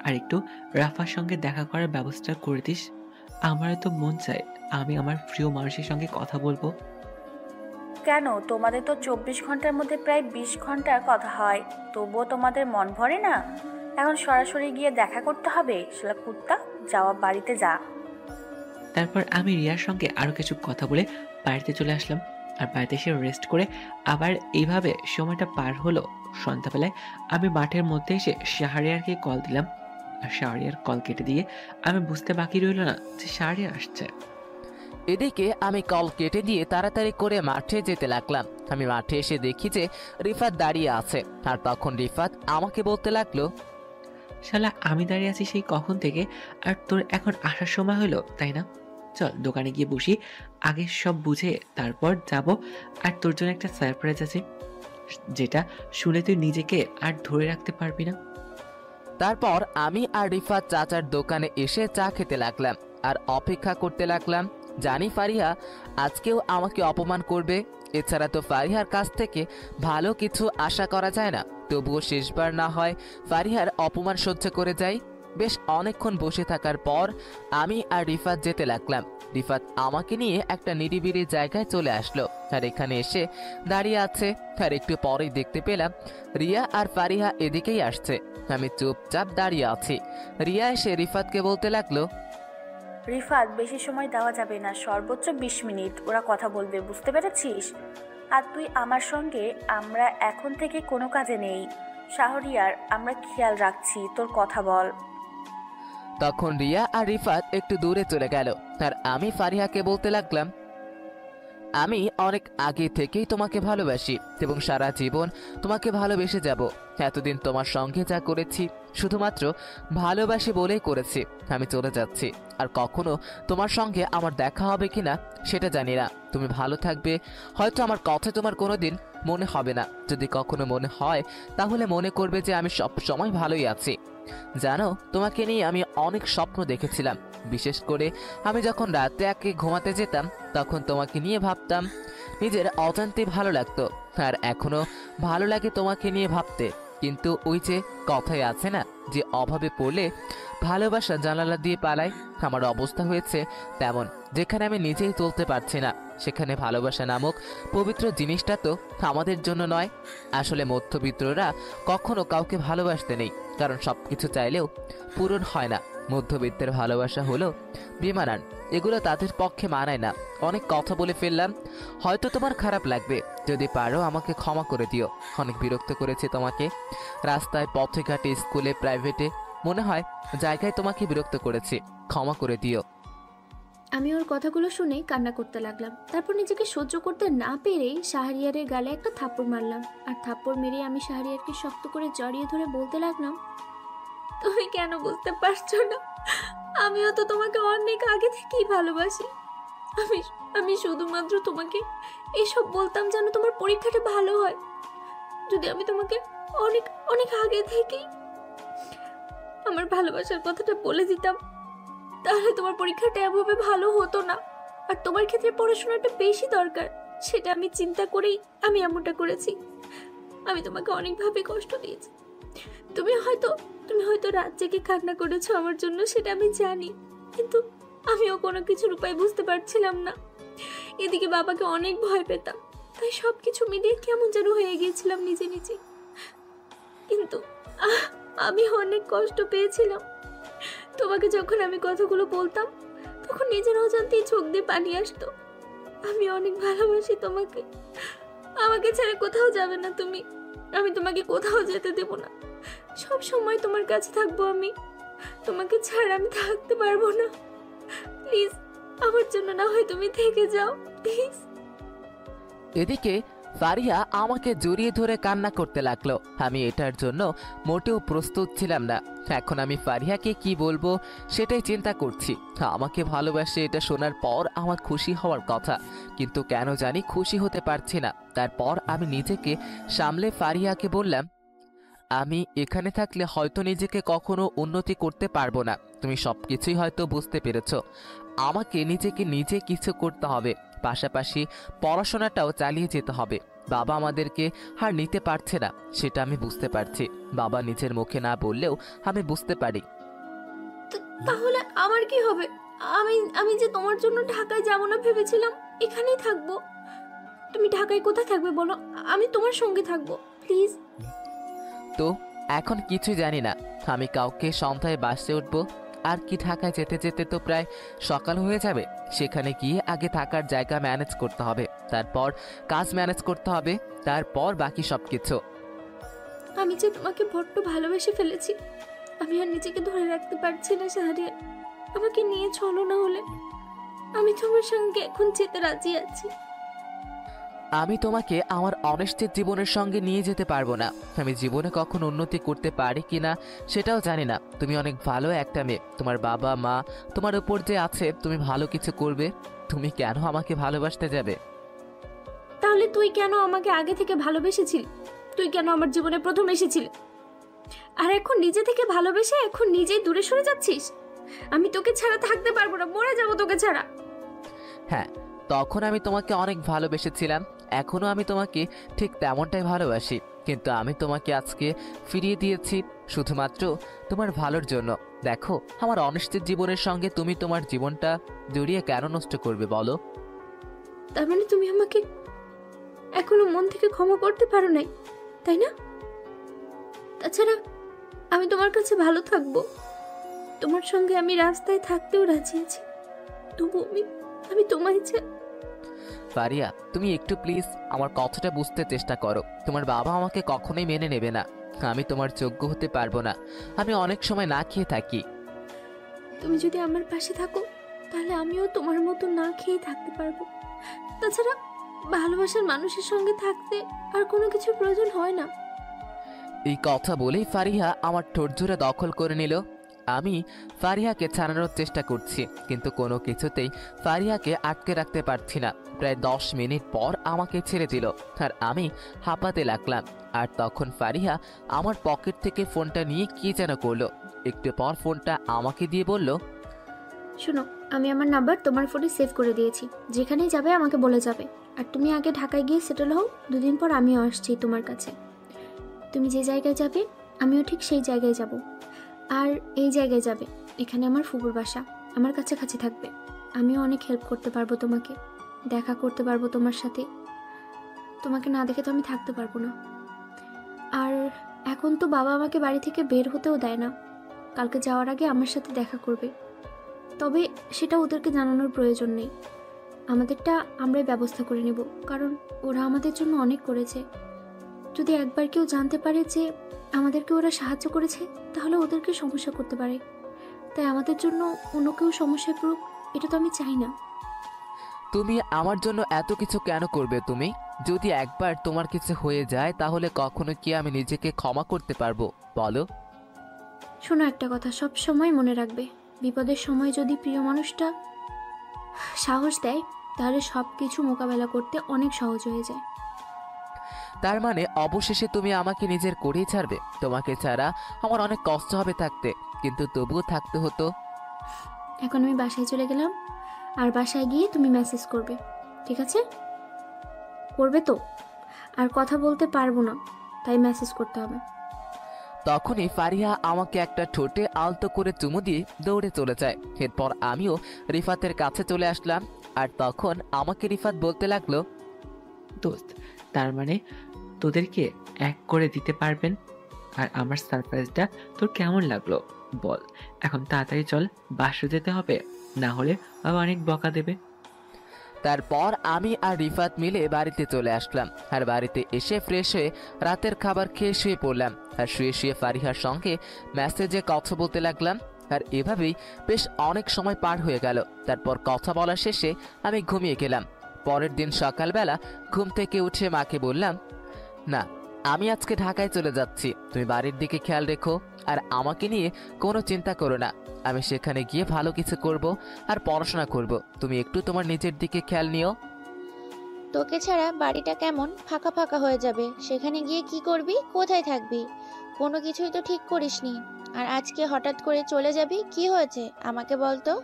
আর একটু রাফার সঙ্গে দেখা করার ব্যবস্থা করে দিস। আমারও তো মন চায় আমি আমার প্রিয় মানুষের সঙ্গে কথা বলবো। কেন, তোমাদের তো 24 ঘন্টার মধ্যে প্রায় 20 ঘন্টার কথা হয়, তবুও তোমাদের মন ভরে না? এখন সরাসরি গিয়ে দেখা করতে হবে? শালা কুত্তা, যাওয়া বাড়িতে যা। তারপর আমি রিয়ার সঙ্গে আরো কিছু কথা বলে বাড়িতে চলে আসলাম। আর বাড়িতে এসে রেস্ট করে আবার এইভাবে সময়টা পার হলো। সন্ধ্যাবেলায় আমি মাঠের মধ্যে এসে শাহরিয়ারকে কল দিলাম। আর শাহরিয়ার কল কেটে দিয়ে আমি বুঝতে বাকি রইল না যে শাহরিয়ার আসছে। এদিকে আমি কল কেটে দিয়ে তাড়াতাড়ি করে মাঠে যেতে লাগলাম। আমি মাঠে এসে দেখি যে রিফাত দাঁড়িয়ে আছে। আর তখন রিফাত আমাকে বলতে লাগলো, শালা আমি দাঁড়িয়ে আছি সেই কখন থেকে, আর তোর এখন আসার সময় হলো, তাই না? চল দোকানে গিয়ে বসি, আগে সব বুঝে তারপর যাব। আর তোর জন্য একটা সারপ্রাইজ আছে, যেটা শুনে তুই নিজেকে আর ধরে রাখতে পারবি না। তারপর আমি আর রিফাত চাচার দোকানে এসে চা খেতে লাগলাম আর অপেক্ষা করতে লাগলাম। জানি ফারিহা আজকেও আমাকে অপমান করবে। এছাড়া তো ফারিহার কাছ থেকে ভালো কিছু আশা করা যায় না। তবুও শেষবার না হয় ফারিহার অপমান সহ্য করে যাই। বেশ অনেকক্ষণ বসে থাকার পর আমি আর রিফাত যেতে লাগলাম। রিফাত আমাকে নিয়ে একটা নিরিবিলি জায়গায় চলে আসলো আর এখানে এসে দাঁড়িয়ে আছে। আর একটু পরেই দেখতে পেলাম রিয়া আর ফারিহা এদিকেই আসছে। আমি চুপচাপ দাঁড়িয়ে আছি। রিয়া এসে রিফাতকে বলতে লাগলো, রিফাত, বেশি সময় দেওয়া যাবে না, সর্বোচ্চ 20 মিনিট ওরা কথা বলবে, বুঝতে পেরেছিস? আর তুই আমার সঙ্গে, আমরা এখন থেকে কোনো কাজে নেই। শাহরিয়ার, আমরা খেয়াল রাখছি, তোর কথা বল। তখন রিয়া আর রিফাত একটু দূরে চলে গেল। আর আমি ফারিহাকে বলতে লাগলাম, আমি অনেক আগে থেকেই তোমাকে ভালোবাসি এবং সারা জীবন তোমাকে ভালোবেসে যাব। এতদিন তোমার সঙ্গে যা করেছি শুধুমাত্র ভালোবাসি বলেই করেছি। আমি চলে যাচ্ছি, আর কখনো তোমার সঙ্গে আমার দেখা হবে কিনা সেটা জানি না। তুমি ভালো থাকবে। হয়তো আমার কথা তোমার কোনোদিন মনে হবে না। যদি কখনো মনে হয় তাহলে মনে করবে যে আমি সব সময় ভালোই আছি। জানো, তোমাকে নিয়ে আমি অনেক স্বপ্ন দেখেছিলাম। বিশেষ করে আমি যখন রাতে একে ঘুমাতে যেতাম তখন তোমাকে নিয়ে ভাবতাম। নিজের অজান্তেই ভালো লাগতো, আর এখনো ভালো লাগে তোমাকে নিয়ে ভাবতে। কিন্তু ওই যে কথায় আছে না, যে অভাবে পড়লে ভালোবাসা জানালা দিয়ে পালায়। আমার অবস্থা হয়েছে তেমন। যেখানে আমি নিজেই চলতে পারছি না সেখানে ভালোবাসা নামক পবিত্র জিনিসটা তো আমাদের জন্য নয়। আসলে মধ্যবিত্তরা কখনো কাউকে ভালোবাসতে নেই, কারণ সবকিছু চাইলেও পূরণ হয় না। মধ্যবিত্তের ভালোবাসা হলো বেমানান, এগুলো তাদের পক্ষে মানায় না। অনেক কথা বলে ফেললাম, হয়তো তোমার খারাপ লাগবে। যদি পারো আমাকে ক্ষমা করে দিও। অনেক বিরক্ত করেছি তোমাকে। রাস্তায়, পথে ঘাটে, স্কুলে, প্রাইভেটে, মনে হয় জায়গায় তোমাকে বিরক্ত করেছি। ক্ষমা করে দিও। আমি ওর কথাগুলো শুনে কান্না করতে লাগলাম। তারপর নিজেকে সহ্য করতে না পেরেই শাহরিয়ারের গালে একটা থাপ্পড় মারলাম। আর থাপ্পড় মেরে আমি শাহরিয়ারকে শক্ত করে জড়িয়ে ধরে বলতে লাগলাম, তুমি কেন বুঝতে পারছো না? আমিও তো তোমাকে অনেক আগে থেকেই ভালোবাসি। আমি আমি শুধুমাত্র তোমাকে এসব বলতাম যেন তোমার পরীক্ষাটা ভালো হয়। যদি আমি তোমাকে অনেক অনেক আগে থেকেই আমার ভালোবাসার কথাটা বলে দিতাম, তাহলে তোমার পরীক্ষাটা এভাবে ভালো হতো না। আর তোমার ক্ষেত্রে পড়াশোনাটা বেশি দরকার, সেটা আমি চিন্তা করেই আমি এমনটা করেছি। আমি তোমাকে অনেকভাবে কষ্ট দিয়েছি। তুমি হয়তো রাত জেগে কান্না করেছো আমার জন্য, সেটা আমি জানি। কিন্তু আমিও কোনো কিছুর উপায় বুঝতে পারছিলাম না। এদিকে বাবাকে অনেক ভয় পেতাম, তাই সবকিছু মিলিয়ে কেমন যেন হয়ে গিয়েছিলাম নিজে নিজে। কিন্তু আমি অনেক কষ্ট পেয়েছিলাম। তোমাকে যখন আমি কথাগুলো বলতাম তখন নিজের অজান্তেই চোখ দিয়ে পানি আসতো। আমি অনেক ভালোবাসি তোমাকে, আমাকে ছেড়ে কোথাও যাবে না তুমি, আমি তোমাকে কোথাও যেতে দেব না, সব সময় তোমার কাছে থাকবো আমি, তোমাকে ছাড়া আমি থাকতে পারবো না। প্লিজ আমার জন্য না হয় তুমি থেকে যাও প্লিজ। এদিকে ফারিয়া আমাকে জড়িয়ে ধরে কান্না করতে লাগলো। আমি এটার জন্য মোটেও প্রস্তুত ছিলাম না। এখন আমি ফারিয়াকে কি বলবো সেটাই চিন্তা করছি। আমাকে ভালোবাসে এটা শোনার পর আমার খুশি হওয়ার কথা, কিন্তু কেন জানি খুশি হতে পারছি না। তারপর আমি নিজেকে সামলে ফারিয়াকে বললাম, আমি এখানে থাকলে হয়তো নিজেকে কখনো উন্নতি করতে পারবো না। তুমি সবকিছুই হয়তো বুঝতে পেরেছো। আমাকে নিজেকে নিজে কিছু করতে হবে, পাশাপাশি পড়াশোনাটাও চালিয়ে যেতে হবে। বাবা আমাদেরকে আর নিতে পারছে না, সেটা আমি বুঝতে পারছি। বাবা নিজের মুখে না বললেও আমি বুঝতে পারি। তাহলে আমার কি হবে? আমি আমি যে তোমার জন্য ঢাকায় যাব না ভেবেছিলাম, এখানেই থাকবো। তুমি ঢাকায় কোথায় থাকবে বলো, আমি তোমার সঙ্গে থাকবো প্লিজ। তো এখন কিছু জানি না। আমি কাউকে সন্ধ্যায় বাসে উঠবো, আর কি ঢাকায় যেতে যেতে তো প্রায় সকাল হয়ে যাবে। সেখানে গিয়ে আগে থাকার জায়গা ম্যানেজ করতে হবে, তারপর কাজ ম্যানেজ করতে হবে, তারপর বাকি সব কিছু। আমি যে তোমাকে বড্ড ভালোবেসে ফেলেছি, আমি আর নিজেকে ধরে রাখতে পারছি না শাহরিয়া। আমাকে নিয়ে চলো না হলে, আমি তোমার সঙ্গে এখন যেতে রাজি আছি। আমি তোমাকে আমার অনিশ্চিত জীবনের সঙ্গে নিয়ে যেতে পারবো না। আমি জীবনে কখন উন্নতি করতে পারি কিনা সেটাও জানি না। তুমি অনেক ভালো একটা মেয়ে, তোমার বাবা মা তোমার উপর যে আছে, তুমি ভালো কিছু করবে। তুমি কেন আমাকে ভালোবাসতে যাবে? তাহলে তুই কেন আমাকে আগে থেকে ভালোবেসেছিলি? তুই কেন আমার জীবনে প্রথম এসেছিলি? আর এখন নিজে থেকে ভালোবেসে এখন নিজেই দূরে সরে যাচ্ছিস? আমি তোকে ছাড়া থাকতে পারবো না, মরে যাবো তোকে ছাড়া। হ্যাঁ, তখন আমি তোমাকে অনেক ভালোবেসেছিলাম, এখনো আমি তোমাকে ঠিক তেমনটাই ভালোবাসি। কিন্তু আমি তোমাকে আজকে ফিরিয়ে দিয়েছি শুধুমাত্র তোমার ভালোর জন্য। দেখো, আমার অনিশ্চিত জীবনের সঙ্গে তুমি তোমার জীবনটা জড়িয়ে কেন নষ্ট করবে বলো? তার মানে তুমি আমাকে এখনো মন থেকে ক্ষমা করতে পারো নাই, তাই না? তাছাড়া আমি তোমার কাছে ভালো থাকবো, তোমার সঙ্গে আমি রাস্তায় থাকতেও রাজি আছি, তবু আমি তোমার ইচ্ছে। ফারিয়া, তুমি একটু প্লিজ আমার কথাটা বুঝতে চেষ্টা করো। তোমার বাবা আমাকে কখনোই মেনে নেবে না, আমি তোমার যোগ্য হতে পারবো না। আমি অনেক সময় না খেয়ে থাকি। তুমি যদি আমার পাশে থাকো তাহলে আমিও তোমার মতো না খেয়ে থাকতে পারবো। তাছাড়া ভালোবাসার মানুষের সঙ্গে থাকতে আর কোনো কিছু প্রয়োজন হয় না। এই কথা বলেই ফারিহা আমার ঠোঁট জোড়া দখল করে নিল। আমি ফারিহাকে ছাড়ানোর চেষ্টা করছি, কিন্তু কোনো কিছুতেই ফারিহাকে আটকে রাখতে পারছি না। প্রায় 10 মিনিট পর আমাকে ছেড়ে দিল, আর আমি হাঁপাতে লাগলাম। আর তখন ফারিহা আমার পকেট থেকে ফোনটা নিয়ে কি যেন করলো। একটু পর ফোনটা আমাকে দিয়ে বলল, শোনো, আমি আমার নাম্বার তোমার ফোনে সেভ করে দিয়েছি, যেখানেই যাবে আমাকে বলে যাবে। আর তুমি আগে ঢাকায় গিয়ে সেটেল হও, 2 দিন পর আমিও আসছি তোমার কাছে। তুমি যে জায়গায় যাবে আমিও ঠিক সেই জায়গায় যাব। আর এই জায়গায় যাবে, এখানে আমার ফুপুর বাসা, আমার কাছাকাছি থাকবে। আমিও অনেক হেল্প করতে পারবো তোমাকে, দেখা করতে পারবো তোমার সাথে। তোমাকে না দেখে তো আমি থাকতে পারবো না। আর এখন তো বাবা আমাকে বাড়ি থেকে বের হতেও দেয় না। কালকে যাওয়ার আগে আমার সাথে দেখা করবে, তবে সেটা ওদেরকে জানানোর প্রয়োজন নেই। আমাদেরটা আমরাই ব্যবস্থা করে নেব, কারণ ওরা আমাদের জন্য অনেক করেছে। যদি একবার কেউ জানতে পারে যে আমাদেরকে ওরা সাহায্য করেছে, তাহলে ওদেরকে সমস্যা করতে পারে। তাই আমাদের জন্য অন্য কেউ সমস্যায় পড়ুক, এটা তো আমি চাই না। তুমি আমার জন্য এত কিছু কেন করবে? তুমি যদি একবার তোমার কিছু হয়ে যায় তাহলে কখনো কি আমি নিজেকে ক্ষমা করতে পারবো বলো? শোনো, একটা কথা সব সময় মনে রাখবে, বিপদের সময় যদি প্রিয় মানুষটা সাহস দেয় তাহলে সব কিছু মোকাবেলা করতে অনেক সহজ হয়ে যায়। তার মানে অবশেষে তুমি আমাকে নিজের করেই ছাড়বে? তোমাকে ছাড়া আমার অনেক কষ্ট হবে থাকতে, কিন্তু তবুও থাকতে হতো। এখন আমি বাসায় চলে গেলাম, আর বাসায় গিয়ে তুমি মেসেজ করবে, ঠিক আছে? করবে তো? আর কথা বলতে পারবো না, তাই মেসেজ করতে হবে। তখনই ফারিহা আমাকে একটা ঠোঁটে আলতো করে চুমু দিয়ে দৌড়ে চলে যায়। এরপর আমিও রিফাতের কাছে চলে আসলাম, আর তখন আমাকে রিফাত বলতে লাগলো, দোস্ত, তার মানে তোদেরকে এক করে দিতে পারবেন? আর আমার সারপ্রাইজটা তোর কেমন লাগলো বল, এখন তাড়াতাড়ি চল, বাসে যেতে হবে, না হলে বাবা অনেক বকা দেবে। তারপর আমি আর রিফাত মিলে বাড়িতে চলে আসলাম। আর বাড়িতে এসে ফ্রেশ হয়ে রাতের খাবার খেয়ে শুয়ে পড়লাম। আর শুয়ে শুয়ে ফারিহার সঙ্গে মেসেজে কথা বলতে লাগলাম। আর এভাবেই বেশ অনেক সময় পার হয়ে গেল। তারপর কথা বলা শেষে আমি ঘুমিয়ে গেলাম। পরের দিন সকালবেলা ঘুম থেকে উঠে মাকে বললাম, না, আমি আজকে ঢাকায় চলে যাচ্ছি, তুমি বাড়ির দিকে খেয়াল রেখো আর আমাকে নিয়ে কোনো চিন্তা করো না। আমি সেখানে গিয়ে ভালো কিছু করব আর পড়াশোনা করব, তুমি একটু তোমার নিজের দিকে খেয়াল নিও। তোকে ছাড়া বাড়িটা কেমন ফাঁকা ফাঁকা হয়ে যাবে। সেখানে গিয়ে কি করবি, কোথায় থাকবি? কোনো কিছুই তো ঠিক করিসনি। আর আজকে হঠাৎ করে চলে যাবি, কি হয়েছে আমাকে বল তো।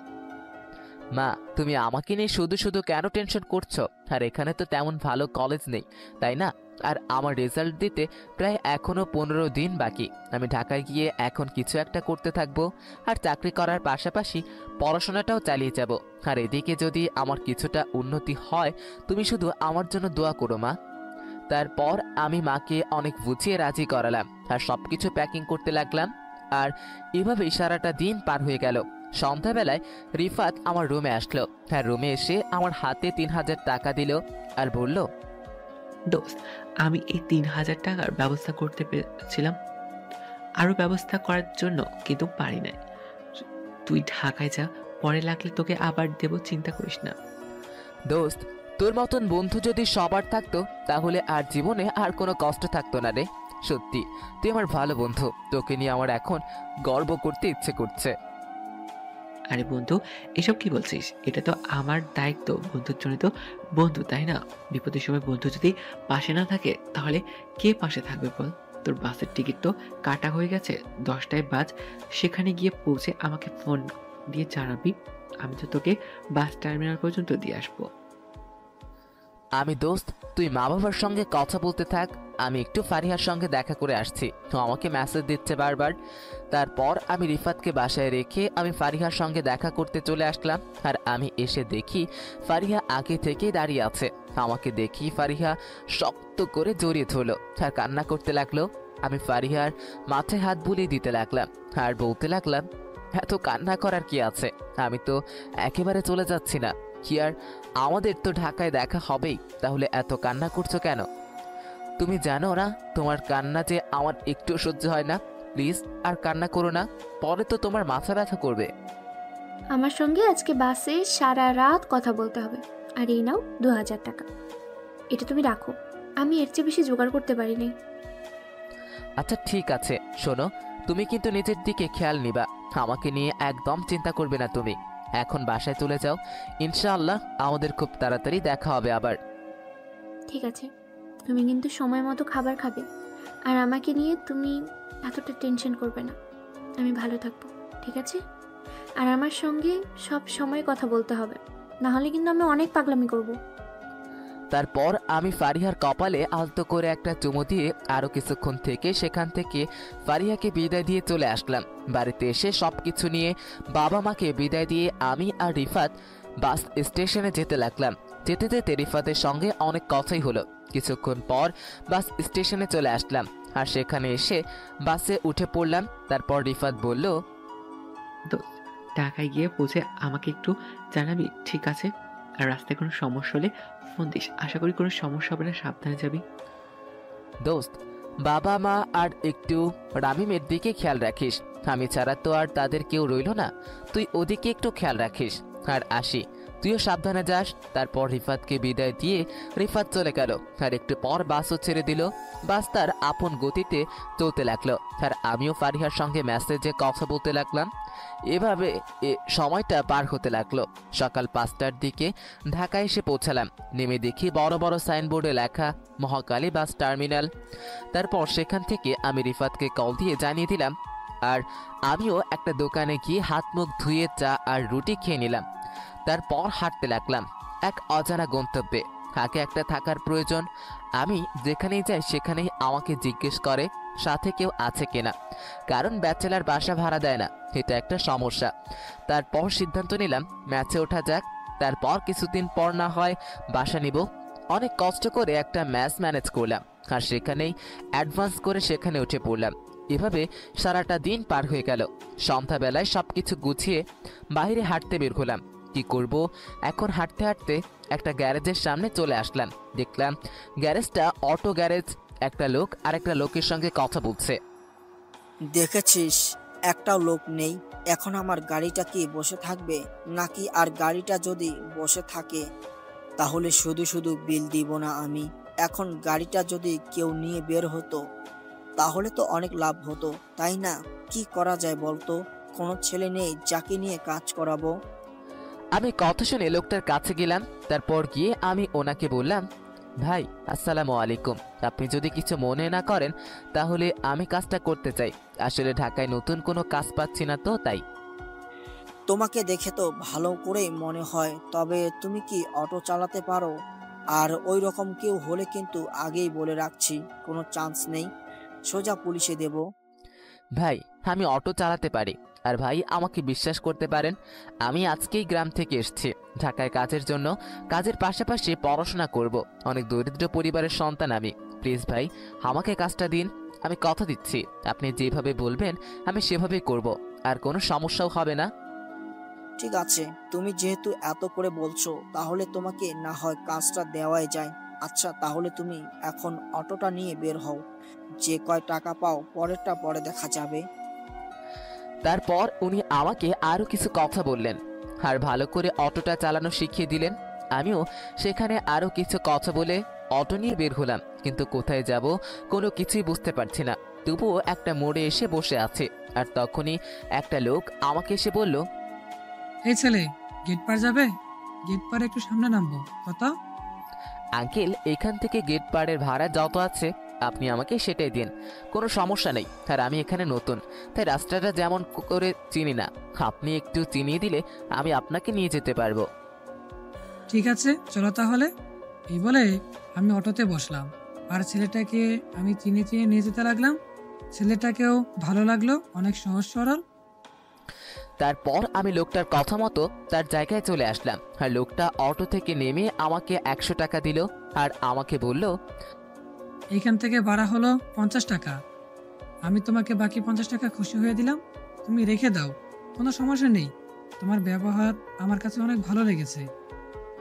মা, তুমি আমাকে নিয়ে শুধু শুধু কেন টেনশন করছো? আর এখানে তো তেমন ভালো কলেজ নেই, তাই না? আর আমার রেজাল্ট দিতে প্রায় এখনো 15 দিন বাকি। আমি ঢাকায় গিয়ে এখন কিছু একটা করতে থাকবো আর চাকরি করার পাশাপাশি পড়াশোনাটাও চালিয়ে যাব। আর এদিকে যদি আমার কিছুটা উন্নতি হয়, তুমি শুধু আমার জন্য দোয়া করো মা। তারপর আমি মাকে অনেক বুঝিয়ে রাজি করালাম আর সবকিছু প্যাকিং করতে লাগলাম। আর এভাবেই সারাটা দিন পার হয়ে গেল। সন্ধ্যাবেলায় রিফাত আমার রুমে আসলো। হ্যাঁ, রুমে এসে আমার হাতে 3000 টাকা দিল আর বলল, দোস্ত, আমি এই 3000 টাকার ব্যবস্থা করতে পেরেছিলাম, আরো ব্যবস্থা করার জন্য, কিন্তু পারি নাই। তুই ঢাকায় যা, পরে লাগলে তোকে আবার দেব, চিন্তা করিস না। দোস্ত, তোর মতন বন্ধু যদি সবার থাকতো তাহলে আর জীবনে আর কোনো কষ্ট থাকতো না রে। সত্যি তুই আমার ভালো বন্ধু, তোকে নিয়ে আমার এখন গর্ব করতে ইচ্ছে করছে। আরে বন্ধু, এসব কি বলছিস? এটা তো আমার দায়িত্ব, বন্ধুর জন্য তো বন্ধু, তাই না? বিপদের সময় বন্ধু যদি পাশে না থাকে তাহলে কে পাশে থাকবে বল? তোর বাসের টিকিট তো কাটা হয়ে গেছে, 10টায় বাস, সেখানে গিয়ে পৌঁছে আমাকে ফোন দিয়ে জানাবি, আমি তো তোকে বাস টার্মিনাল পর্যন্ত দিয়ে আসবো। আমি দোস্ত, তুই মা বাবার সঙ্গে কথা বলতে থাক, আমি একটু ফারিহার সঙ্গে দেখা করে আসছি। তো আমাকে মেসেজ দিচ্ছে বারবার। তারপর আমি রিফাতকে বাসায় রেখে আমি ফারিহার সঙ্গে দেখা করতে চলে আসলাম। আর আমি এসে দেখি ফারিহা আগে থেকেই দাঁড়িয়ে আছে। আমাকে দেখি ফারিহা শক্ত করে জড়িয়ে ধরলো আর কান্না করতে লাগলো। আমি ফারিহার মাথায় হাত বুলিয়ে দিতে লাগলাম আর বলতে লাগলাম, এত কান্না করার কি আছে, আমি তো একেবারে চলে যাচ্ছি না। কি আর, আমাদের তো ঢাকায় দেখা হবেই, তাহলে এত কান্না করছো কেন? তুমি জানো না তোমার কান্না যে আমার একটু সহ্য হয় না। প্লিজ আর কান্না করো না, পরে তো তোমার মাথা ব্যথা করবে। আমার সঙ্গে আজকে বাসে সারা রাত কথা বলতে হবে। আর এই নাও 2000 টাকা, এটা তুমি রাখো, আমি এর চেয়ে বেশি জোগাড় করতে পারিনি। আচ্ছা ঠিক আছে, শোনো, তুমি কিন্তু নিজের দিকে খেয়াল নিবা, আমাকে নিয়ে একদম চিন্তা করবে না তুমি। এখন বাসায় চলে যাও, ইনশাআল্লাহ আমাদের খুব তাড়াতাড়ি দেখা হবে আবার। ঠিক আছে, তুমি কিন্তু সময় মতো খাবার খাবে। আর আমাকে নিয়ে তুমি এতটা টেনশন করবে না, আমি ভালো থাকবো, ঠিক আছে? আর আমার সঙ্গে সব সময় কথা বলতে হবে, না হলে কিন্তু আমি অনেক পাগলামি করব। তারপর আমি ফারিহার কপালে আলতো করে একটা চুমু দিয়ে আরও কিছুক্ষণ থেকে সেখান থেকে ফারিহাকে বিদায় দিয়ে চলে আসলাম। বাড়িতে এসে সব কিছু নিয়ে বাবা মাকে বিদায় দিয়ে আমি আর রিফাত বাস স্টেশনে যেতে লাগলাম। যেতে যেতে রিফাতের সঙ্গে অনেক কথাই হলো। কিছুক্ষণ পর বাস স্টেশনে চলে আসলাম আর সেখানে এসে বাসে উঠে পড়লাম। তারপর রিফাত বলল, দোস্ত, ঢাকায় গিয়ে পৌঁছে আমাকে একটু জানাবি, ঠিক আছে? আর রাস্তায় কোনো সমস্যা হলে ফোন দিস, আশা করি কোনো সমস্যা হবে না, সাবধানে যাবি। দোস্ত, বাবা মা আর একটু রামিমের দিকে খেয়াল রাখিস, আমি ছাড়া তো আর তাদের কেউ রইল না, তুই ওদিকে একটু খেয়াল রাখিস। আর আসি, তুইও সাবধানে যাস। তারপর রিফাতকে বিদায় দিয়ে রিফাত চলে গেল। আর একটু পর বাসও ছেড়ে দিল। বাস তার আপন গতিতে চলতে লাগলো আর আমিও ফারিহার সঙ্গে মেসেজে কথা বলতে লাগলাম। এভাবে সময়টা পার হতে লাগলো। সকাল 5টার দিকে ঢাকায় এসে পৌঁছালাম। নেমে দেখি বড় বড় সাইনবোর্ডে লেখা মহাকালী বাস টার্মিনাল। তারপর সেখান থেকে আমি রিফাতকে কল দিয়ে জানিয়ে দিলাম। আর আমিও একটা দোকানে গিয়ে হাত মুখ ধুয়ে চা আর রুটি খেয়ে নিলাম। তারপর হাঁটতে লাগলাম এক অজানা গন্তব্যে। কাকে একটা থাকার প্রয়োজন, আমি যেখানেই যাই সেখানেই আমাকে জিজ্ঞেস করে সাথে কেউ আছে কিনা, কারণ ব্যাচেলার বাসা ভাড়া দেয় না, এটা একটা সমস্যা। তারপর সিদ্ধান্ত নিলাম ম্যাচে ওঠা যাক। তারপর কিছুদিন পর না হয় বাসা নিব। অনেক কষ্ট করে একটা ম্যাচ ম্যানেজ করলাম আর সেখানেই অ্যাডভান্স করে সেখানে উঠে পড়লাম। এভাবে সারাটা দিন পার হয়ে গেল। সন্ধ্যাবেলায় সবকিছু গুছিয়ে বাইরে হাঁটতে বের হলাম। কি করব, এখন হাঁটতে হাঁটতে একটা গ্যারেজের সামনে চলে আসলাম। দেখলাম গ্যারেজটা অটো গ্যারেজ। একটা লোক আর একটা লোকের সঙ্গে কথা বলছে। দেখেছিস, একটাও লোক নেই। এখন আমার গাড়িটা কি বসে থাকবে নাকি? আর গাড়িটা যদি বসে থাকে তাহলে শুধু শুধু বিল দিব না আমি। এখন গাড়িটা যদি কেউ নিয়ে বের হতো তাহলে তো অনেক লাভ হতো, তাই না? কি করা যায় বলতো? কোনো ছেলে নেই যাকে নিয়ে কাজ করাবো? আমি কথা শুনে লোকটার কাছে গেলাম। তারপর গিয়ে আমি ওনাকে বললাম, ভাই আসসালামু আলাইকুম, আপনি যদি কিছু মনে না করেন তাহলে আমি কাজটা করতে চাই। আসলে ঢাকায় নতুন কোনো কাজ পাচ্ছি না তো তাই। তোমাকে দেখে তো ভালো করেই মনে হয়, তবে তুমি কি অটো চালাতে পারো? আর ওই রকম কেউ হলে কিন্তু আগেই বলে রাখছি, কোনো চান্স নেই, সোজা পুলিশে দেব। ভাই আমি অটো চালাতে পারি, আর ভাই আমাকে বিশ্বাস করতে পারেন, আমি আজকেই গ্রাম থেকে এসেছি ঢাকায় কাজের জন্য। কাজের পাশাপাশি পড়াশোনা করব। অনেক দরিদ্র পরিবারের সন্তান আমি। প্লিজ ভাই আমাকে কাজটা দিন। আমি কথা দিচ্ছি আপনি যেভাবে বলবেন আমি সেভাবেই করব, আর কোনো সমস্যাও হবে না। ঠিক আছে, তুমি যেহেতু এত করে বলছো তাহলে তোমাকে না হয় কাজটা দেওয়াই যায়। আচ্ছা, তাহলে তুমি এখন অটোটা নিয়ে বের হও। যে কয় টাকা পাও পরেরটা পরে দেখা যাবে। তারপর উনি আমাকে আরো কিছু কথা বললেন আর ভালো করে অটোটা চালানো শিখিয়ে দিলেন। আমিও সেখানে আরো কিছু কথা বলে অটো নিয়ে বের হলাম, কিন্তু কোথায় যাব কোনো কিছুই বুঝতে পারছি না। তবুও একটা মোড়ে এসে বসে আছে, আর তখনই একটা লোক আমাকে এসে বলল, এই ছেলে, গেট পার যাবে? গেট পার একটু সামনে নামবো। কত? আঙ্কেল এখান থেকে গেট পাড়ের ভাড়া যত আছে আপনি আমাকে সেটাই দিন, কোনো সমস্যা নেই। আর আমি এখানে নতুন, তাই রাস্তাটা যেমন করে চিনি না, আপনি একটু চিনিয়ে দিলে আমি আপনাকে নিয়ে যেতে পারবো। ঠিক আছে, চলো তাহলে। এই বলে আমি অটোতে বসলাম, আর ছেলেটাকে আমি চিনে চিনে নিয়ে যেতে লাগলাম। ছেলেটাকেও ভালো লাগলো, অনেক সহজ সরল। তারপর আমি লোকটার কথা মতো তার জায়গায় চলে আসলাম, আর লোকটা অটো থেকে নেমে আমাকে 100 টাকা দিল আর আমাকে বলল, এইখান থেকে ভাড়া হলো 50 টাকা। আমি তোমাকে বাকি 50 টাকা খুশি হয়ে দিলাম, তুমি রেখে দাও, কোনো সমস্যা নেই। তোমার ব্যবহার আমার কাছে অনেক ভালো লেগেছে।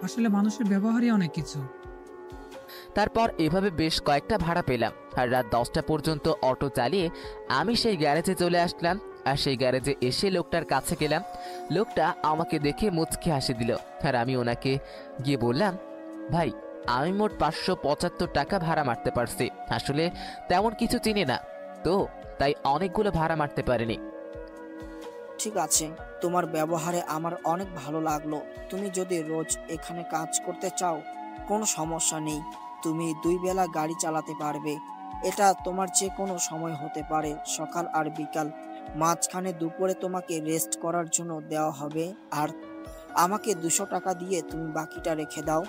আসলে মানুষের ব্যবহারই অনেক কিছু। তারপর এভাবে বেশ কয়েকটা ভাড়া পেলাম, আর রাত 10টা পর্যন্ত অটো চালিয়ে আমি সেই গ্যারেজে চলে আসলাম। আর সেই গ্যারেজে এসে লোকটার কাছে গেলাম। লোকটা আমাকে দেখে মুচকি হাসি দিল, আর আমি ওনাকে গিয়ে বললাম, ভাই আমি মোট 575 টাকা ভাড়া মারতে পারছি। আসলে তেমন কিছু চিনি না তো, তাই অনেকগুলো ভাড়া মারতে পারিনি। ঠিক আছে, তোমার ব্যবহারে আমার অনেক ভালো লাগলো। তুমি যদি রোজ এখানে কাজ করতে চাও কোনো সমস্যা নেই। তুমি 2 বেলা গাড়ি চালাতে পারবে। এটা তোমার যে কোনো সময় হতে পারে, সকাল আর বিকাল। মাঝখানে দুপুরে তোমাকে রেস্ট করার জন্য দেওয়া হবে। আর আমাকে 200 টাকা দিয়ে তুমি বাকিটা রেখে দাও।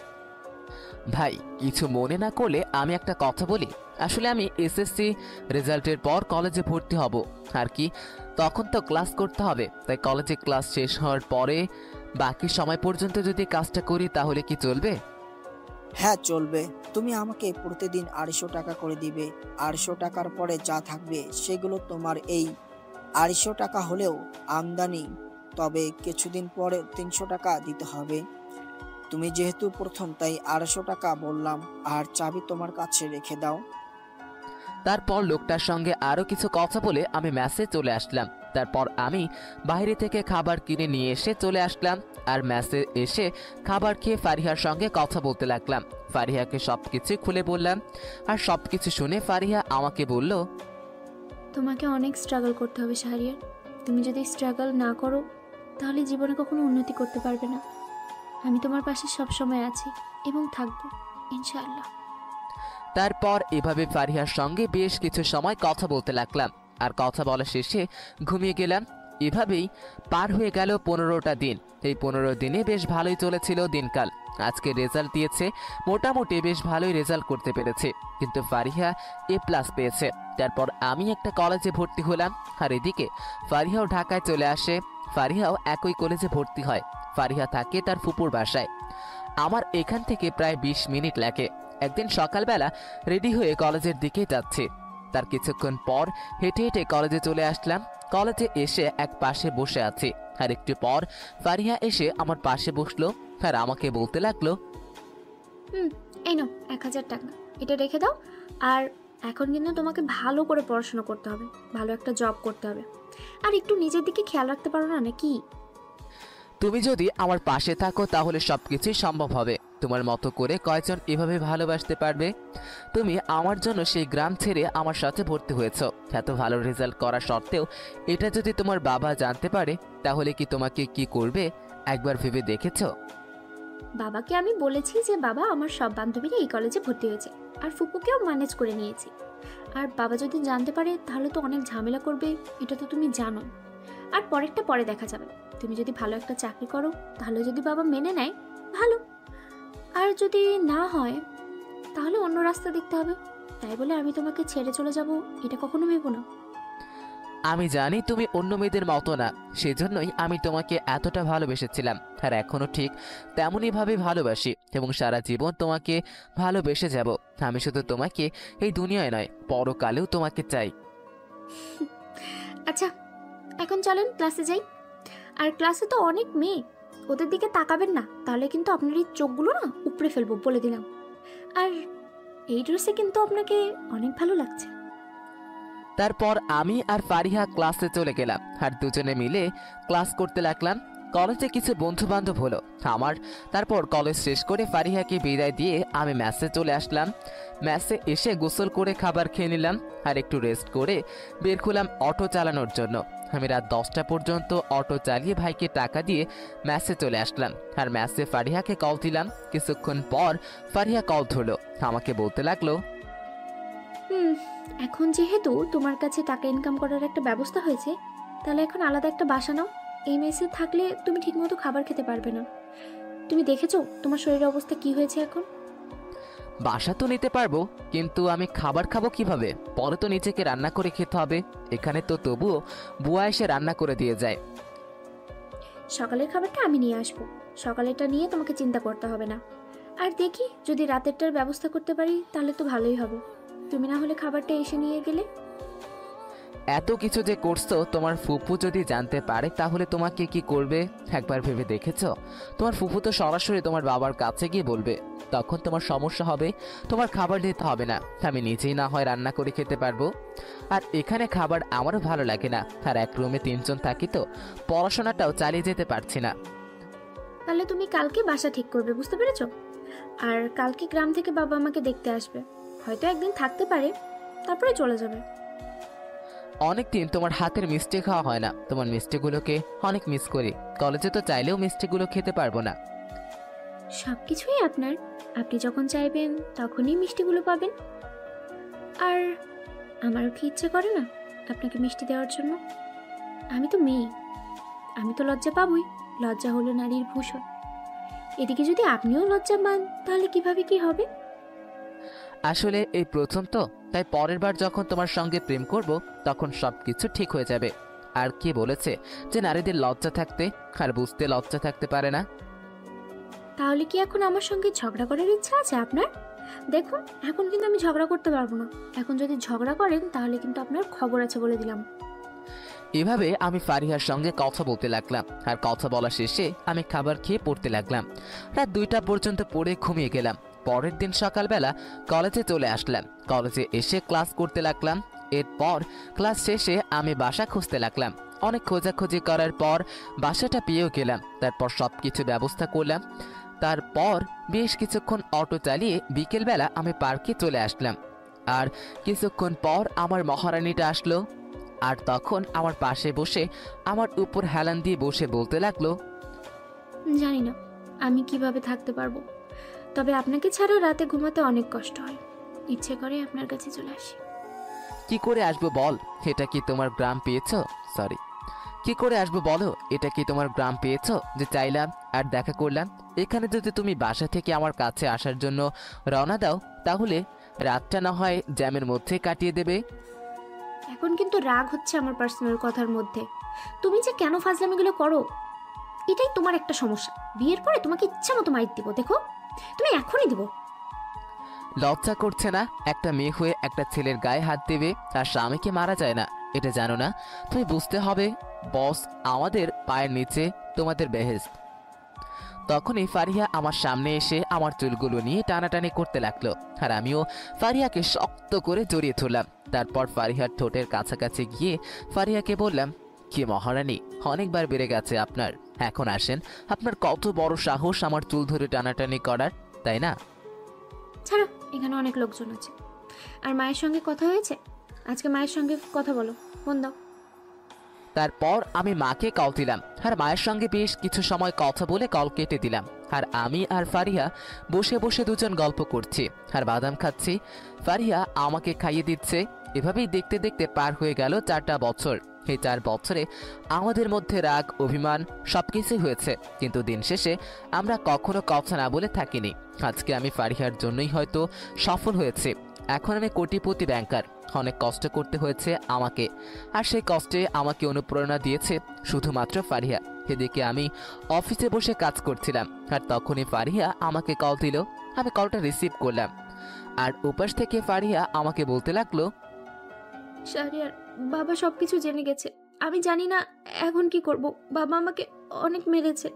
ভাই কিছু মনে না করলে আমি একটা কথা বলি। আসলে আমি এসএসসি রেজাল্টের পর কলেজে ভর্তি হব আর কি, তখন তো ক্লাস করতে হবে। তাই কলেজে ক্লাস শেষ হওয়ার পরে বাকি সময় পর্যন্ত যদি কাজটা করি তাহলে কি চলবে? হ্যাঁ চলবে। তুমি আমাকে প্রতিদিন 250 টাকা করে দিবে। 250 টাকার পরে যা থাকবে সেগুলো তোমার। এই 250 টাকা হলেও আমদানি, তবে কিছুদিন পরে 300 টাকা দিতে হবে। তুমি যেহেতু প্রথম তাই 250 টাকা বললাম। আর চাবি তোমার কাছে রেখে দাও। তারপর লোকটার সঙ্গে আরো কিছু কথা বলে আমি ম্যাসে চলে আসলাম। তারপর আমি বাইরে থেকে খাবার কিনে নিয়ে এসে চলে আসলাম, আর ম্যাসে এসে খাবার খেয়ে ফারিহার সঙ্গে কথা বলতে লাগলাম। ফারিহাকে সবকিছু খুলে বললাম, আর সবকিছু শুনে ফারিহা আমাকে বলল, তোমাকে অনেক স্ট্রাগল করতে হবে শাহরিয়ার। তুমি যদি স্ট্রাগল না করো তাহলে জীবনে কখনো উন্নতি করতে পারবে না। আমি তোমার পাশে সব সময় আছি এবং থাকবো ইনশাআল্লাহ। তারপর এভাবে ফারিহার সঙ্গে বেশ কিছু সময় কথা বলতে লাগলাম, আর কথা বলা শেষে ঘুমিয়ে গেলাম। এভাবেই পার হয়ে গেল 15টা দিন। এই 15 দিনে বেশ ভালোই চলেছিল দিনকাল। আজকে রেজাল্ট দিয়েছে, মোটামুটি বেশ ভালোই রেজাল্ট করতে পেরেছে, কিন্তু ফারিহা A+ পেয়েছে। তারপর আমি একটা কলেজে ভর্তি হলাম, আর এদিকে ফারিহাও ঢাকায় চলে আসে। ফারিহাও একই কলেজে ভর্তি হয়। ফারিহা থাকে তার ফুপুর বাসায়। আমার এখান থেকে প্রায় 20 মিনিট লাগে। একদিন সকালবেলা রেডি হয়ে কলেজের দিকে যাচ্ছি, তার কিছুক্ষণ পর হেঁটে হেঁটে কলেজে চলে আসলাম। কলেজে এসে এক পাশে বসে আছি, আর একটু পর ফারিহা এসে আমার পাশে বসলো আর আমাকে বলতে লাগলো, এই নাও 1000 টাকা, এটা রেখে দাও। আর এখন কিন্তু তোমাকে ভালো করে পড়াশোনা করতে হবে, ভালো একটা জব করতে হবে, আর একটু নিজের দিকে খেয়াল রাখতে পারো না নাকি? তুমি যদি আমার পাশে থাকো তাহলে সবকিছুই সম্ভব হবে। তোমার মতো করে কয়জন এভাবে ভালোবাসতে পারবে? তুমি আমার জন্য সেই গ্রাম ছেড়ে আমার সাথে ভর্তি হয়েছো, এত ভালো রেজাল্ট করা সত্ত্বেও এটা যদি তোমার বাবা জানতে পারে তাহলে কি তোমাকে কি করবে একবার ভেবে দেখেছো? বাবাকে আমি বলেছি যে বাবা, আমার সব বান্ধবীরা এই কলেজে ভর্তি হয়েছে, আর ফুপুকেও ম্যানেজ করে নিয়েছি। আর বাবা যদি জানতে পারে তাহলে তো অনেক ঝামেলা করবে, এটা তো তুমি জানো। আর পরেরটা পরে দেখা যাবে। তুমি যদি ভালো একটা চাকরি করো তাহলে যদি বাবা মেনে নেয় ভালো, আর যদি না হয় তাহলে অন্য রাস্তা দেখতে হবে। তাই বলে আমি তোমাকে ছেড়ে চলে যাব এটা কখনো ভেবো না। আমি জানি তুমি অন্য মেয়েদের মতো না, সেজন্যই আমি তোমাকে এতটা ভালোবেসেছিলাম, আর এখনো ঠিক তেমনই ভাবে ভালোবাসি এবং সারা জীবন তোমাকে ভালোবেসে যাব। আমি শুধু তোমাকে এই দুনিয়ায় নয়, পরকালেও তোমাকে চাই। আচ্ছা, এখন চলেন ক্লাসে যাই। আর ক্লাসে তো অনেক মেয়ে, ওদের দিকে তাকাবেন না, তাহলে কিন্তু আপনার এই চোখগুলো না উপড়ে ফেলবো বলে দিলাম। আর এই ড্রেসে কিন্তু আপনাকে অনেক ভালো লাগছে। তারপর আমি আর ফারিহা ক্লাসে চলে গেলাম, আর দুজনে মিলে ক্লাস করতে লাগলাম। কলেজে কিছু বন্ধু বান্ধব হলো আমার। তারপর কলেজ শেষ করে ফারিহাকে বিদায় দিয়ে আমি ম্যাসে চলে আসলাম। ম্যাসে এসে গোসল করে খাবার খেয়ে নিলাম, আর একটু রেস্ট করে বের হলাম অটো চালানোর জন্য। আমি রাত 10টা পর্যন্ত অটো চালিয়ে ভাইকে টাকা দিয়ে ম্যাসে চলে আসলাম, আর ম্যাসে ফারিহাকে কল দিলাম। কিছুক্ষণ পর ফারিহা কল ধরলো, আমাকে বলতে লাগলো, এখন যেহেতু তোমার কাছে টাকা ইনকাম করার একটা ব্যবস্থা হয়েছে, তাহলে এখন আলাদা একটা বাসা নাও। এই মেসে থাকলে তুমি ঠিকমতো খাবার খেতে পারবে না। তুমি দেখেছো তোমার শরীরের অবস্থা কি হয়েছে এখন? বাসা তো নিতে পারবো, কিন্তু আমি খাবার খাবো কিভাবে? পরে তো নিজেকে রান্না করে খেতে হবে। এখানে তো তবুও বুয়া এসে রান্না করে দিয়ে যায়। সকালের খাবারটা আমি নিয়ে আসবো, সকালেরটা নিয়ে তোমাকে চিন্তা করতে হবে না। আর দেখি যদি রাতেরটার ব্যবস্থা করতে পারি তাহলে তো ভালোই হবে। তুমি না হলে খাবারটা এসে নিয়ে গেলে। এত কিছু যে করছো, তোমার ফুফু যদি জানতে পারে তাহলে তোমাকে কি করবে একবার ভেবে দেখেছো? তোমার ফুফু তো সরাসরি তোমার বাবার কাছে গিয়ে বলবে, তখন তোমার সমস্যা হবে। তোমার খাবার দিতে হবে না, আমি নিজেই না হয় রান্না করে খেতে পারবো। আর এখানে খাবার আমারও ভালো লাগে না, আর এক রুমে 3 জন থাকি তো পড়াশোনাটাও চালিয়ে যেতে পারছি না। তাহলে তুমি কালকে বাসা ঠিক করবে, বুঝতে পেরেছো? আর কালকে গ্রাম থেকে বাবা আমাকে দেখতে আসবে, হয়তো একদিন থাকতে পারে, তারপরে চলে যাবে। অনেকদিন তোমার হাতের মিষ্টি খাওয়া হয় না, তোমার মিষ্টিগুলোকে অনেক মিস করি। কলেজে তো চাইলেও মিষ্টিগুলো খেতে পারবো না। সবকিছুই আপনার, আপনি যখন চাইবেন তখনই মিষ্টিগুলো পাবেন। আর আমারও কি ইচ্ছে করে না আপনাকে মিষ্টি দেওয়ার জন্য? আমি তো মেয়ে, আমি তো লজ্জা পাবই। লজ্জা হলো নারীর ভূষণ। এদিকে যদি আপনিও লজ্জা পান তাহলে কিভাবে কি হবে? আসলে এই প্রথম তো, তাই পরের বার যখন তোমার সঙ্গে প্রেম করব তখন সবকিছু ঠিক হয়ে যাবে। আর কে বলেছে যে নারীদের লজ্জা থাকতে আর বুঝতে লজ্জা থাকতে পারে না? তাহলে কি এখন আমার সঙ্গে ঝগড়া করার ইচ্ছা আছে আপনার? দেখুন, এখন কিন্তু আমি ঝগড়া করতে পারবো না। এখন যদি ঝগড়া করেন তাহলে কিন্তু আপনার খবর আছে বলে দিলাম। এভাবে আমি ফারিহার সঙ্গে কথা বলতে লাগলাম, আর কথা বলা শেষে আমি খাবার খেয়ে পড়তে লাগলাম। রাত 2টা পর্যন্ত পড়ে ঘুমিয়ে গেলাম। পরের দিন সকালবেলা কলেজে চলে আসলাম। কলেজে এসে ক্লাস করতে লাগলাম। এরপর ক্লাস শেষে আমি বাসা খুঁজতে লাগলাম। অনেক খোঁজাখুঁজি করার পর বাসাটা পেয়েও গেলাম। তারপর সব কিছু ব্যবস্থা করলাম। তারপর বেশ কিছুক্ষণ অটো চালিয়ে বিকেলবেলা আমি পার্কে চলে আসলাম। আর কিছুক্ষণ পর আমার মহারানীটা আসলো, আর তখন আমার পাশে বসে আমার উপর হেলান দিয়ে বসে বলতে লাগলো, জানি না আমি কিভাবে থাকতে পারবো, তবে আপনাকে ছাড়া রাতে ঘুমাতে অনেক কষ্ট হয়। ইচ্ছে করে আপনার কাছে চলে আসি। কি করে আসবো বল? এটা কি তোমার গ্রাম পেয়েছো? সরি, কি করে আসবো বলো? এটা কি তোমার গ্রাম পেয়েছো যে চাইলাম আর দেখা করলাম? এখানে যদি তুমি বাসা থেকে আমার কাছে আসার জন্য রওনা দাও তাহলে রাতটা না হয় জ্যামের মধ্যে কাটিয়ে দেবে। এখন কিন্তু রাগ হচ্ছে আমার পার্সোনাল কথার মধ্যে। তুমি যে কেন ফাজলামিগুলো করো, এটাই তোমার একটা সমস্যা। বিয়ের পরে তোমাকে ইচ্ছা মতো মাইর দিব, দেখো তুমি এখনই দিব। লজ্জা করছে না? একটা মেয়ে হয়ে একটা ছেলের গায়ে হাত দেবে, তার স্বামীকে মারা যায় না, এটা জানো না? তুমি বুঝতে হবে বস আমাদের পায়ের নিচে তোমাদের বেহেশত। তখনই ফারিহা আমার সামনে এসে আমার চুলগুলো নিয়ে টানাটানি করতে লাগলো, আর আমিও ফারিহাকে শক্ত করে জড়িয়ে ধরলাম। তারপর ফারিহার ঠোঁটের কাছাকাছি গিয়ে ফারিহাকে বললাম, কি মহারানী, অনেকবার বেড়ে গেছে আপনার, এখন আসেন। আপনার কত বড় সাহস আমার চুল ধরে টানাটানি করার, তাই না? ছাড়ো, এখানে অনেক লোকজন আছে। আর মায়ের সঙ্গে কথা হয়েছে? আজকে মায়ের সঙ্গে কথা বলো, ফোন দাও। তারপর আমি মাকে কল দিলাম, আর মায়ের সঙ্গে বেশ কিছু সময় কথা বলে কল কেটে দিলাম। আর আমি আর ফারিহা বসে বসে দুজন গল্প করছি আর বাদাম খাচ্ছি। ফারিহা আমাকে খাইয়ে দিচ্ছে। এভাবেই দেখতে দেখতে পার হয়ে গেল 4টা বছর। এই 4 বছরে আমাদের মধ্যে রাগ, অভিমান সবকিছুই হয়েছে, কিন্তু দিন শেষে আমরা কখনো কথা না বলে থাকিনি। আজকে আমি ফারিহার জন্যই হয়তো সফল হয়েছে। এখন আমি কোটিপতি ব্যাংকার। অনেক কষ্ট করতে হয়েছে আমাকে, আর সেই কষ্টে আমাকে অনুপ্রেরণা দিয়েছে শুধুমাত্র ফারিহা। এদিকে আমি অফিসে বসে কাজ করছিলাম, আর তখনই ফারিহা আমাকে কল দিল। আমি কলটা রিসিভ করলাম, আর উপাস থেকে ফারিহা আমাকে বলতে লাগলো, শাহরিয়ার, বাবা সব কিছু জেনে গেছে। আমি জানি না এখন কি করব। বাবা আমাকে অনেক মেরেছে।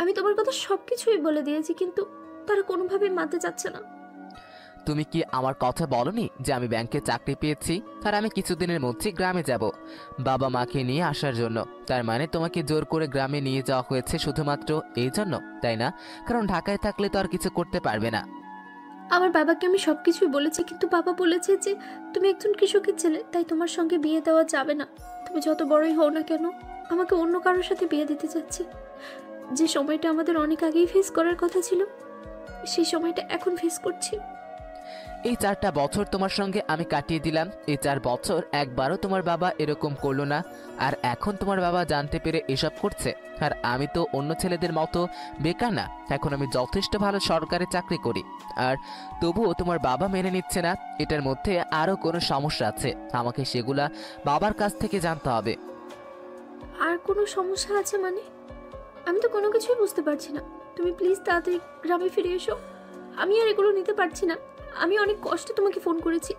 আমি তোমার কথা সব কিছুই বলে দিয়েছি, কিন্তু তারা কোনোভাবেই মানতে চাচ্ছে না। তুমি কি আমার কথা বলনি যে আমি ব্যাংকে চাকরি পেয়েছি, আর আমি কিছুদিনের মধ্যে গ্রামে যাব বাবা মাকে নিয়ে আসার জন্য? তার মানে তোমাকে জোর করে গ্রামে নিয়ে যাওয়া হয়েছে শুধুমাত্র এই জন্য, তাই না? কারণ ঢাকায় থাকলে তো আর কিছু করতে পারবে না। আমার বাবাকে আমি সবকিছুই বলেছি, কিন্তু বাবা বলেছে যে তুমি একজন কৃষকের ছেলে, তাই তোমার সঙ্গে বিয়ে দেওয়া যাবে না। তুমি যত বড়ই হও না কেন, আমাকে অন্য কারোর সাথে বিয়ে দিতে চাচ্ছে। যে সময়টা আমাদের অনেক আগেই ফেস করার কথা ছিল, সেই সময়টা এখন ফেস করছি। এই 4টা বছর তোমার সঙ্গে আমি কাটিয়ে দিলাম। এই 4 বছর একবারও তোমার বাবা এরকম করলো না, আর এখন তোমার বাবা জানতে পেরে এসব করছে। আর আমি তো অন্য ছেলেদের মতো বেকার না, এখন আমি যথেষ্ট ভালো সরকারি চাকরি করি, আর তবুও তোমার বাবা মেনে নিচ্ছে না। এটার মধ্যে আরও কোনো সমস্যা আছে, আমাকে সেগুলা বাবার কাছ থেকে জানতে হবে। আর কোনো সমস্যা আছে মানে? আমি তো কোনো কিছুই বুঝতে পারছি না। তুমি প্লিজ তাড়াতাড়ি গ্রামে ফিরে এসো। আমি আর এগুলো নিতে পারছি না। আমি অনেক কষ্টে তোমাকে ফোন করেছি।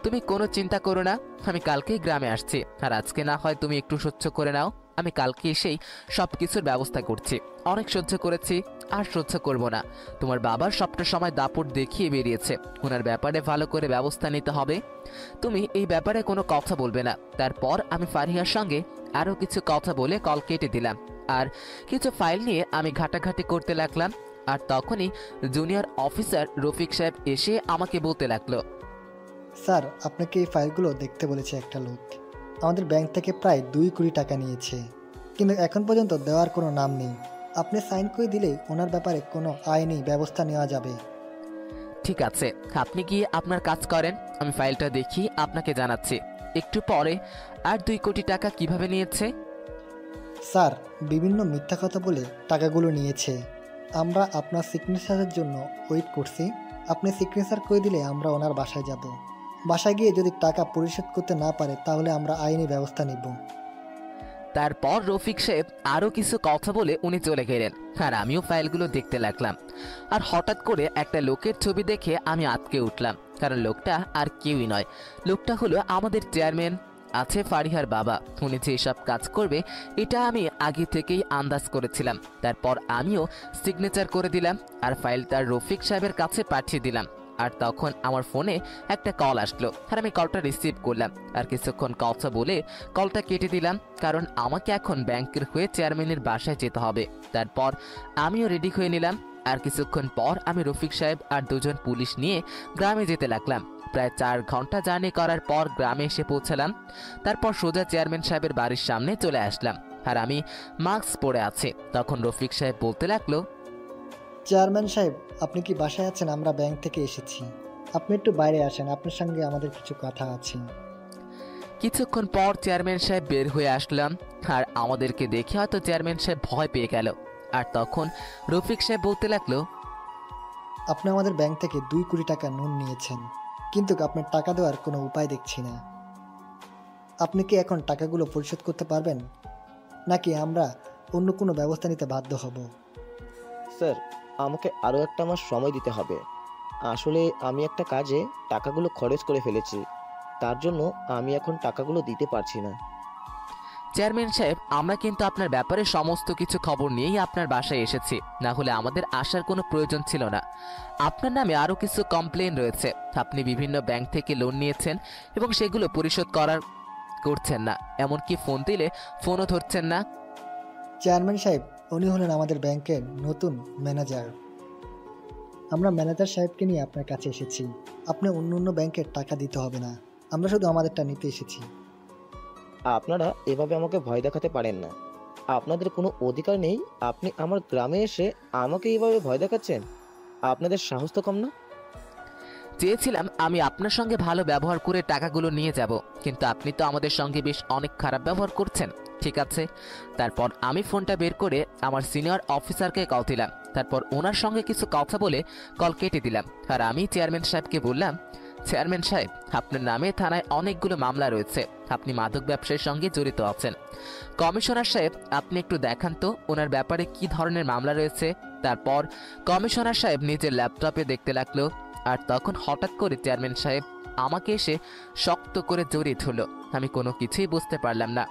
তুমি কোনো চিন্তা করো না, আমি কালকেই গ্রামে আসছি। আর আজকে না হয় তুমি একটু সহ্য করে নাও, আমি কালকে এসেই সব কিছুর ব্যবস্থা করছি। অনেক সহ্য করেছি, আর সহ্য করব না। তোমার বাবার সবটা সময় দাপট দেখিয়ে বেরিয়েছে, ওনার ব্যাপারে ভালো করে ব্যবস্থা নিতে হবে। তুমি এই ব্যাপারে কোনো কথা বলবে না। তারপর আমি ফারিহার সঙ্গে আরও কিছু কথা বলে কল কেটে দিলাম, আর কিছু ফাইল নিয়ে আমি ঘাটাঘাটি করতে লাগলাম। আর তখনই জুনিয়র অফিসার রফিক সাহেব এসে আমাকে বলতে লাগলো, স্যার, আপনাকে এই ফাইলগুলো দেখতে বলেছে একটা লোক। আমাদের ব্যাংক থেকে প্রায় 2 কোটি টাকা নিয়েছে, কিন্তু এখন পর্যন্ত দেওয়ার কোনো নাম নেই। আপনি সাইন করে দিলেই ওনার ব্যাপারে কোনো আইনি ব্যবস্থা নেওয়া যাবে। ঠিক আছে, আপনি গিয়ে আপনার কাজ করেন, আমি ফাইলটা দেখি আপনাকে জানাচ্ছি। একটু পরে আর 2 কোটি টাকা কিভাবে নিয়েছে? স্যার, বিভিন্ন মিথ্যা কথা বলে টাকাগুলো নিয়েছে। আমরা আপনার সিগনেচারের জন্য ওয়েট করছি। আপনি সিগনেচার করে দিলে আমরা ওনার বাসায় যাব। বাসায় গিয়ে যদি টাকা পরিশোধ করতে না পারে তাহলে আমরা আইনি ব্যবস্থা নিব। তারপর রফিক সাহেব আরও কিছু কথা বলে উনি চলে গেলেন, আর আমিও ফাইলগুলো দেখতে লাগলাম। আর হঠাৎ করে একটা লোকের ছবি দেখে আমি আটকে উঠলাম, কারণ লোকটা আর কেউই নয়, লোকটা হলো আমাদের চেয়ারম্যান আছে ফারিহার বাবা। উনি যে সব কাজ করবে এটা আমি আগে থেকেই আন্দাজ করেছিলাম। তারপর আমিও সিগনেচার করে দিলাম, আর ফাইলটা রফিক সাহেবের কাছে পাঠিয়ে দিলাম। আর তখন আমার ফোনে একটা কল আসলো, আর আমি কলটা রিসিভ করলাম, আর কিছুক্ষণ কথা বলে কলটা কেটে দিলাম, কারণ আমাকে এখন ব্যাংকের হয়ে চেয়ারম্যানের বাসায় যেতে হবে। তারপর আমিও রেডি হয়ে নিলাম, আর কিছুক্ষণ পর আমি রফিক সাহেব আর 2 জন পুলিশ নিয়ে গ্রামে যেতে লাগলাম। প্রায় 4 ঘন্টা জার্নি করার পর গ্রামে এসে পৌঁছালাম। তারপর সোজা চেয়ারম্যান সাহেবের বাড়ির সামনে চলে আসলাম, আর আমি মাস্ক পরে আছি। তখন রফিক সাহেব বলতে লাগলো, চেয়ারম্যান সাহেব, আপনি কি বাসায় আছেন? আমরা ব্যাংক থেকে এসেছি, আপনি একটু বাইরে আসেন, আপনার সঙ্গে আমাদের কিছু কথা আছে। কিছুক্ষণ পর চেয়ারম্যান সাহেব বের হয়ে আসলাম, আর আমাদেরকে দেখে হয়তো চেয়ারম্যান সাহেব ভয় পেয়ে গেল। আর তখন রফিক সাহেব বলতে লাগলো, আপনি আমাদের ব্যাংক থেকে 2 কোটি টাকা লোন নিয়েছেন, কিন্তু আপনার টাকা দেওয়ার কোনো উপায় দেখছি না। আপনি কি এখন টাকাগুলো পরিশোধ করতে পারবেন, নাকি আমরা অন্য কোনো ব্যবস্থা নিতে বাধ্য হব? স্যার, আমাকে আরও একটা মাস সময় দিতে হবে। আসলে আমি একটা কাজে টাকাগুলো খরচ করে ফেলেছি, তার জন্য আমি এখন টাকাগুলো দিতে পারছি না। চেয়ারম্যান সাহেব, আমরা কিন্তু আপনার ব্যাপারে সমস্ত কিছু খবর নিয়েই আপনার বাসায় এসেছি, না হলে আমাদের আসার কোনো প্রয়োজন ছিল না। আপনার নামে আরও কিছু কমপ্লেন রয়েছে। আপনি বিভিন্ন ব্যাংক থেকে লোন নিয়েছেন এবং সেগুলো পরিশোধ করছেন না, এমনকি ফোন দিলে ফোনও ধরছেন না। চেয়ারম্যান সাহেব, উনি হলেন আমাদের ব্যাংকের নতুন ম্যানেজার। আমরা ম্যানেজার সাহেবকে নিয়ে আপনার কাছে এসেছি। আপনি অন্য অন্য ব্যাংকের টাকা দিতে হবে না, আমরা শুধু আমাদেরটা নিতে এসেছি। আপনারা এভাবে আমাকে ভয় দেখাতে পারেন না। আপনাদের কোনো অধিকার নেই। আপনি আমার গ্রামে এসে আমাকে এইভাবে ভয় দেখাচ্ছেন? আপনাদের সাহস তো কম না। চেয়েছিলাম আমি আপনার সঙ্গে ভালো ব্যবহার করে টাকাগুলো নিয়ে যাব, কিন্তু আপনি তো আমাদের সঙ্গে বেশ অনেক খারাপ ব্যবহার করছেন। ঠিক আছে, তারপর আমি ফোনটা বের করে আমার সিনিয়র অফিসারকে কল দিলাম। তারপর ওনার সঙ্গে কিছু কথা বলে কল কেটে দিলাম। আর আমি চেয়ারম্যান সাহেবকে বললাম, চেয়ারম্যান সাহেব, আপনার নামে থানায় অনেকগুলো মামলা রয়েছে, আপনি মাদক ব্যবসার সঙ্গে জড়িত আছেন। কমিশনার সাহেব, আপনি একটু দেখান তো ওনার ব্যাপারে কি ধরনের মামলা রয়েছে। তারপর কমিশনার সাহেব নিজের ল্যাপটপে দেখতে লাগলো। আর তখন হঠাৎ করে চেয়ারম্যান সাহেব আমাকে এসে শক্ত করে জড়িয়ে ধরল। আমি কোনো কিছুই বুঝতে পারলাম না।